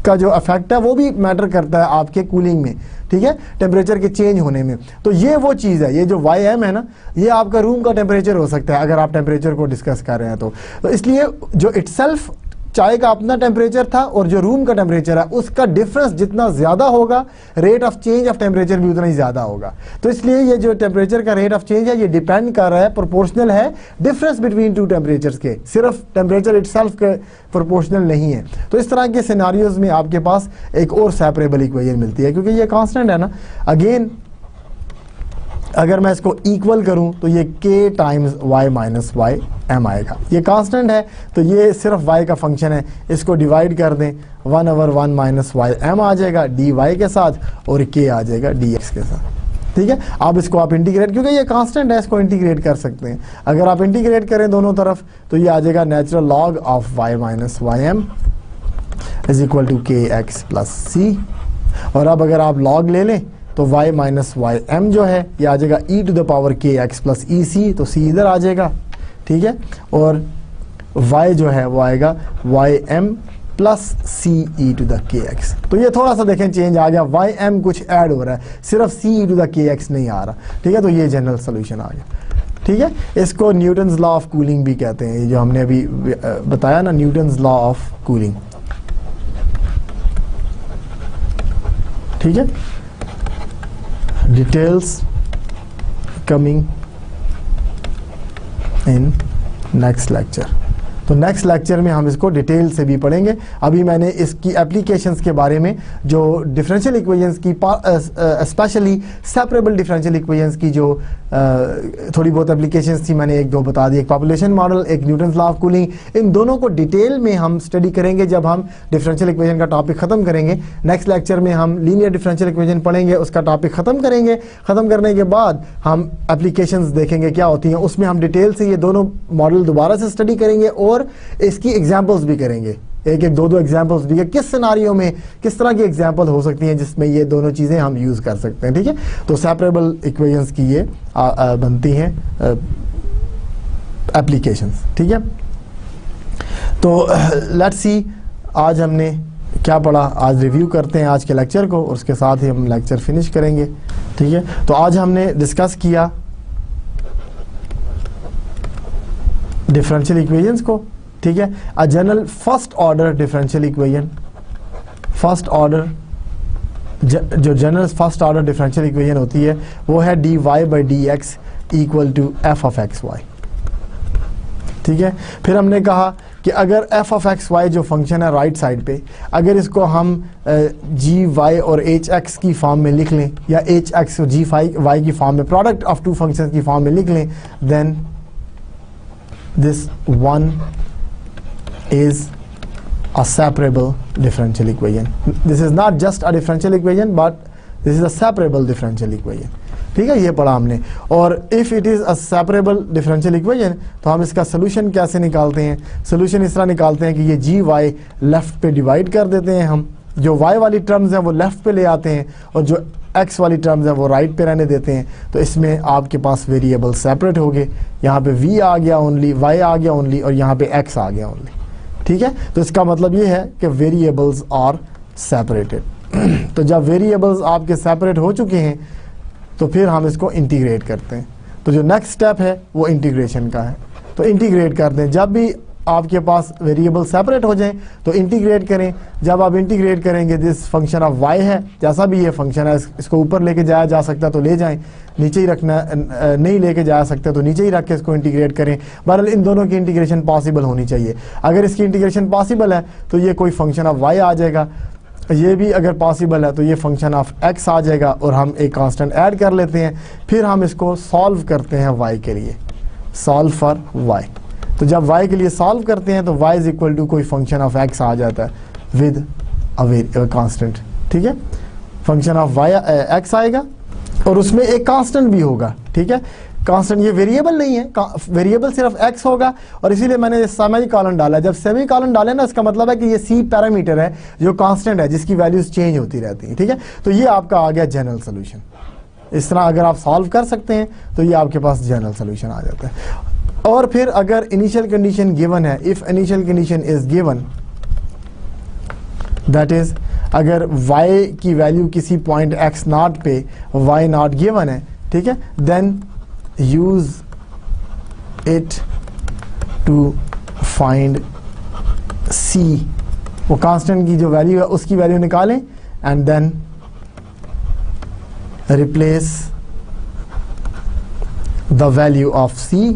का जो इफेक्ट है वो भी मैटर करता है आपके कूलिंग में, ठीक है, टेम्परेचर के चेंज होने में। तो ये वो चीज़ है, ये जो YM है ना, ये आपका रूम का टेम्परेचर हो सकता है अगर आप टेम्परेचर को डिस्कस कर रहे हैं तो इसलिए जो इटसेल्फ चाय का अपना टेम्परेचर था और जो रूम का टेम्परेचर है उसका डिफरेंस जितना ज़्यादा होगा, rate of change of temperature भी उतना ही ज़्यादा होगा। तो इसलिए ये जो टेम्परेचर का रेट ऑफ चेंज है ये डिपेंड कर रहा है, प्रोपोर्शनल है डिफरेंस बिटवीन टू टेम्परेचर्स के, सिर्फ टेम्परेचर इटसेल्फ के प्रोपोर्शनल नहीं है। तो इस तरह के सिनारियोज में आपके पास एक और सेपरेबल इक्वेशन मिलती है, क्योंकि ये कांस्टेंट है ना। अगेन अगर मैं इसको इक्वल करूं तो ये k times y minus y m आएगा। ये कांस्टेंट है तो ये सिर्फ y का फंक्शन है, इसको डिवाइड कर दें 1/1 माइनस वाई एम आ जाएगा dy के साथ और k आ जाएगा dx के साथ, ठीक है। अब इसको आप इंटीग्रेट, क्योंकि ये कांस्टेंट है इसको इंटीग्रेट कर सकते हैं। अगर आप इंटीग्रेट करें दोनों तरफ तो ये आ जाएगा natural log of y minus y m is equal to k x plus c. और अब अगर आप लॉग ले लें तो y माइनस वाई एम जो है ये आ जाएगा e टू द पावर के एक्स प्लस ई सी, तो c इधर आ जाएगा, ठीक है, और y जो है वो आएगा y m plus c e to the k x. तो ये थोड़ा सा देखें चेंज आ गया, वाई एम कुछ ऐड हो रहा है, सिर्फ सी e to the k x नहीं आ रहा, ठीक है। तो ये जनरल सोल्यूशन आ गया, ठीक है। इसको न्यूटन्स लॉ ऑफ कूलिंग भी कहते हैं, ये जो हमने अभी बताया ना, न्यूटन्स लॉ ऑफ कूलिंग, ठीक है। Details coming in next lecture. तो नेक्स्ट लेक्चर में हम इसको डिटेल से भी पढ़ेंगे। अभी मैंने इसकी एप्लीकेशंस के बारे में, जो डिफरेंशियल इक्वेशंस की, स्पेशली सेपरेबल डिफरेंशियल इक्वेशंस की जो थोड़ी बहुत एप्लीकेशंस थी, मैंने एक दो बता दी, एक पॉपुलेशन मॉडल, एक न्यूटन्स लॉ ऑफ कूलिंग। इन दोनों को डिटेल में हम स्टडी करेंगे जब हम डिफरेंशियल इक्वेशन का टॉपिक ख़त्म करेंगे। नेक्स्ट लेक्चर में हम लीनियर डिफरेंशियल इक्वेशन पढ़ेंगे, उसका टॉपिक ख़त्म करेंगे। ख़त्म करने के बाद हम एप्लीकेशंस देखेंगे क्या होती हैं, उसमें हम डिटेल से ये दोनों मॉडल दोबारा से स्टडी करेंगे और इसकी एग्जांपल्स भी करेंगे, एक एक दो एग्जांपल्स भी, किस सिनारियो में किस तरह की एग्जांपल हो सकती हैं जिसमें ये दोनों चीज़ें हम यूज़ कर सकते हैं, ठीक है। तो सेपरेबल इक्वेशंस की ये बनती हैं एप्लीकेशंस, ठीक है। तो लेट्स सी आज हमने क्या पढ़ा, आज रिव्यू करते हैं आज के लेक्चर को और उसके साथ ही हम लेक्चर फिनिश करेंगे, ठीक है। तो आज हमने डिस्कस किया डिफरेंशियल इक्वेशंस को, ठीक है। A general first order differential equation, first order जो general first order differential equation होती है वो है dy by D x equal to F of X Y, ठीक है। फिर हमने कहा कि अगर एफ ऑफ एक्स वाई जो फंक्शन है राइट साइड पे, अगर इसको हम जी वाई और एच एक्स की फॉर्म में लिख लें या एच एक्स और जी वाई की फॉर्म में, प्रोडक्ट ऑफ टू फंक्शन की फॉर्म में लिख लें, then this one is a separable differential equation. This is not just a differential equation but this is a separable differential equation, ठीक है। ये पढ़ा हमने। और if it is a separable differential equation तो हम इसका सोल्यूशन कैसे निकालते हैं, सोल्यूशन इस तरह निकालते हैं कि ये जी वाई लेफ्ट पे डिवाइड कर देते हैं, हम जो y वाली टर्म्स हैं वो लेफ्ट पे ले आते हैं और जो x वाली टर्म्स हैं वो राइट पे रहने देते हैं। तो इसमें आपके पास वेरिएबल सेपरेट हो गए, यहाँ पे v आ गया ओनली, y आ गया ओनली और यहाँ पे x आ गया ओनली, ठीक है। तो इसका मतलब ये है कि वेरिएबल्स आर सेपरेटेड। तो जब वेरिएबल्स आपके सेपरेट हो चुके हैं तो फिर हम इसको इंटीग्रेट करते हैं। तो जो नेक्स्ट स्टेप है वो इंटीग्रेशन का है। तो इंटीग्रेट करते हैं, जब भी आपके पास वेरिएबल सेपरेट हो जाएं तो इंटीग्रेट करें। जब आप इंटीग्रेट करेंगे दिस फंक्शन ऑफ y है, जैसा भी ये फंक्शन है इसको ऊपर लेके जाया जा सकता तो ले जाएं, नीचे ही रखना नहीं लेके जा सकते तो नीचे ही रख के इसको इंटीग्रेट करें। बहरहाल इन दोनों की इंटीग्रेशन पॉसिबल होनी चाहिए। अगर इसकी इंटीग्रेशन पॉसिबल है तो ये कोई फंक्शन ऑफ y आ जाएगा, ये भी अगर पॉसिबल है तो ये फंक्शन ऑफ x आ जाएगा और हम एक कांस्टेंट ऐड कर लेते हैं। फिर हम इसको सॉल्व करते हैं y के लिए, सॉल्व फॉर y। तो जब y के लिए सॉल्व करते हैं तो y इज इक्वल टू कोई फंक्शन ऑफ x आ जाता है विद अ कांस्टेंट। ठीक है, फंक्शन ऑफ y x आएगा और उसमें एक कांस्टेंट भी होगा। ठीक है, कांस्टेंट ये वेरिएबल नहीं है, वेरिएबल सिर्फ x होगा और इसीलिए मैंने सेमी कॉलन डाला। जब सेमी कॉलन डाले ना इसका मतलब है कि ये c पैरामीटर है जो कांस्टेंट है जिसकी वैल्यूज चेंज होती रहती हैं। ठीक है, तो ये आपका आ गया जनरल सोल्यूशन। इस तरह अगर आप सॉल्व कर सकते हैं तो ये आपके पास जनरल सोल्यूशन आ जाता है। और फिर अगर इनिशियल कंडीशन गिवन है, if initial condition is given, that is अगर y की वैल्यू किसी पॉइंट x नॉट पे y नॉट गिवन है, ठीक है, then use it to find c, वो कांस्टेंट की जो वैल्यू है उसकी वैल्यू निकालें and then replace the value of c,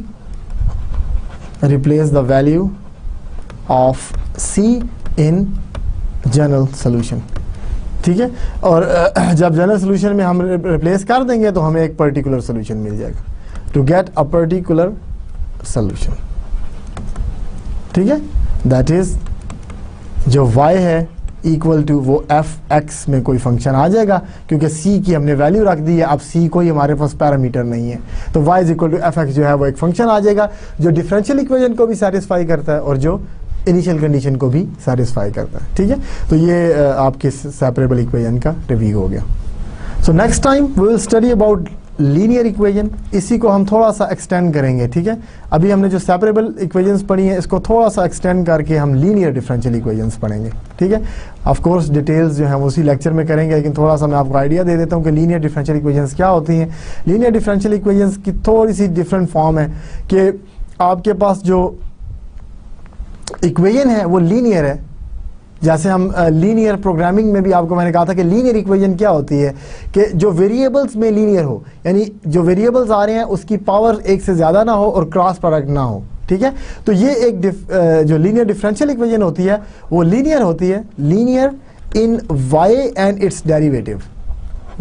replace the value of c in general solution. ठीक है, और जब जनरल सोल्यूशन में हम रिप्लेस कर देंगे तो हमें एक पर्टिकुलर सोल्यूशन मिल जाएगा, to get a particular solution. ठीक है, दैट इज जो y है इक्वल टू वो f(x) में कोई फंक्शन आ जाएगा क्योंकि c की हमने वैल्यू रख दी है। अब c कोई हमारे पास पैरामीटर नहीं है तो y is equal to f(x) जो है वो एक फंक्शन आ जाएगा जो डिफरेंशियल इक्वेशन को भी सेटिस्फाई करता है और जो इनिशियल कंडीशन को भी सेटिस्फाई करता है। ठीक है, तो ये आपके सेपरेबल इक्वेशन का रिव्यू हो गया। So next time we will study about linear equation. इसी को हम थोड़ा सा एक्सटेंड करेंगे। ठीक है, अभी हमने जो सेपरेबल इक्वेशंस पढ़ी हैं इसको थोड़ा सा एक्सटेंड करके हम लीनियर डिफरेंशियल इक्वेशंस पढ़ेंगे। ठीक है, ऑफ कोर्स डिटेल्स जो हैं वो उसी लेक्चर में करेंगे, लेकिन थोड़ा सा मैं आपको आइडिया दे देता हूँ कि लीनियर डिफरेंशियल इक्वेशंस क्या होती हैं। लीनियर डिफरेंशियल इक्वेशंस की थोड़ी सी डिफरेंट फॉर्म है कि आपके पास जो इक्वेशन है वो लीनियर है। जैसे हम लीनियर प्रोग्रामिंग में भी आपको मैंने कहा था कि लीनियर इक्वेशन क्या होती है कि जो वेरिएबल्स में लीनियर हो, यानी जो वेरिएबल्स आ रहे हैं उसकी पावर एक से ज़्यादा ना हो और क्रॉस प्रोडक्ट ना हो। ठीक है, तो ये एक जो लीनियर डिफरेंशियल इक्वेशन होती है वो लीनियर होती है, linear in y and it's derivative,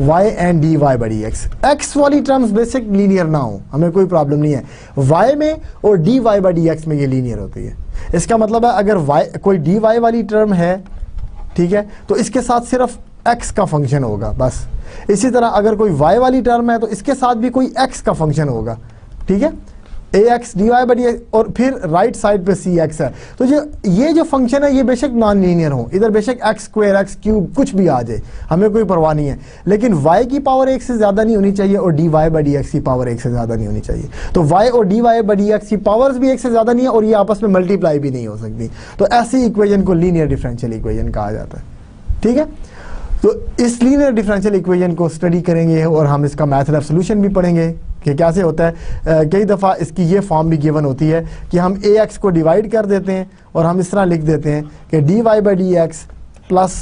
y and dy by dx। x वाली टर्म्स बेसिक लीनियर ना हो, हमें कोई प्रॉब्लम नहीं है। y में और dy बाई dx में ये लीनियर होती है। इसका मतलब है अगर y कोई dy वाली टर्म है, ठीक है, तो इसके साथ सिर्फ x का फंक्शन होगा बस। इसी तरह अगर कोई y वाली टर्म है तो इसके साथ भी कोई x का फंक्शन होगा। ठीक है, ax dy बाई dx और फिर राइट साइड पे cx है। तो ये जो फंक्शन है ये बेशक नॉन लीनियर हो, इधर बेशक x स्क्वायर x क्यूब कुछ भी आ जाए, हमें कोई परवाह नहीं है, लेकिन y की पावर एक से ज़्यादा नहीं होनी चाहिए और dy बाई dx की पावर एक से ज़्यादा नहीं होनी चाहिए। तो y और dy बाई dx की पावर्स भी एक से ज़्यादा नहीं है और ये आपस में मल्टीप्लाई भी नहीं हो सकती। तो ऐसी इक्वेशन को लीनियर डिफरेंशियल इक्वेशन कहा जाता है। ठीक है, तो इस लीनियर डिफरेंशियल इक्वेशन को स्टडी करेंगे और हम इसका मेथड ऑफ सॉल्यूशन भी पढ़ेंगे कि कैसे होता है। कई दफ़ा इसकी ये फॉर्म भी गिवन होती है कि हम ax को डिवाइड कर देते हैं और हम इस तरह लिख देते हैं कि dy बाई dx प्लस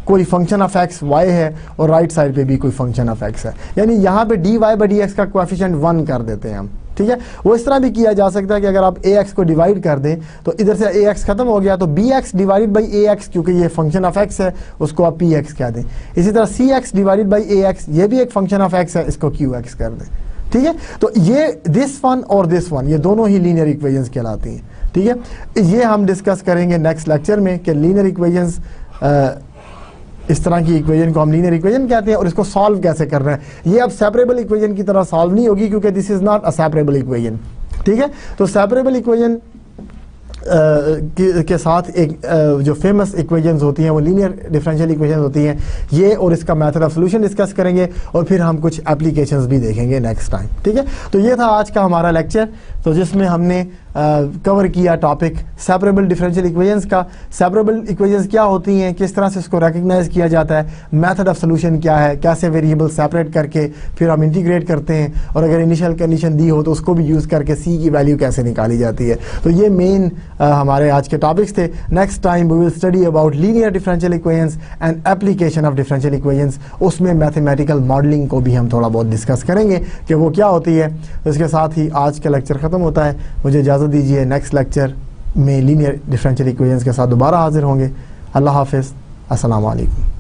कोई फंक्शन ऑफ x y है और राइट साइड पे भी कोई फंक्शन ऑफ x है, यानी यहाँ पे dy बाई dx का कोएफिशिएंट 1 कर देते हैं हम। ठीक है, वो इस तरह भी किया जा सकता है कि अगर आप ax को डिवाइड कर दें तो इधर से ax खत्म हो गया तो bx डिवाइडेड बाई ax, क्योंकि ये फंक्शन ऑफ x है उसको आप px कह दें। इसी तरह cx डिवाइडेड बाई ax, ये भी एक फंक्शन ऑफ x है, इसको qx कर दें। ठीक है, तो ये दिस वन और दिस वन ये दोनों ही लीनियर इक्वेशंस कहलाती हैं। ठीक है, ये हम डिस्कस करेंगे नेक्स्ट लेक्चर में कि लीनियर इक्वेशंस, इस तरह की इक्वेशन को हम लीनियर इक्वेशन कहते हैं और इसको सॉल्व कैसे कर रहे हैं। ये अब सेपरेबल इक्वेशन की तरह सॉल्व नहीं होगी क्योंकि this is not a separable equation. ठीक है, तो सेपरेबल इक्वेशन के साथ एक जो फेमस इक्वेशंस होती हैं वो लीनियर डिफरेंशियल इक्वेशंस होती हैं। ये और इसका मेथड ऑफ सॉल्यूशन डिस्कस करेंगे और फिर हम कुछ एप्लीकेशंस भी देखेंगे नेक्स्ट टाइम। ठीक है, तो ये था आज का हमारा लेक्चर, तो जिसमें हमने कवर किया टॉपिक सेपरेबल डिफरेंशियल इक्वेशंस का। सेपरेबल इक्वेशंस क्या होती हैं, किस तरह से इसको रिकग्नाइज किया जाता है, मेथड ऑफ सोल्यूशन क्या है, कैसे वेरिएबल सेपरेट करके फिर हम इंटीग्रेट करते हैं, और अगर इनिशियल कंडीशन दी हो तो उसको भी यूज़ करके सी की वैल्यू कैसे निकाली जाती है। तो ये मेन हमारे आज के टॉपिक्स थे। Next time we will study about linear differential equations and application of differential equations. उसमें मैथमेटिकल मॉडलिंग को भी हम थोड़ा बहुत डिस्कस करेंगे कि वो क्या होती है। तो इसके साथ ही आज का लेक्चर ख़त्म होता है। मुझे इजाज़त दीजिए, नेक्स्ट लेक्चर में लीनियर डिफरेंशियल इक्वेशंस के साथ दोबारा हाजिर होंगे। अल्लाह हाफिज़, अस्सलाम वालेकुम।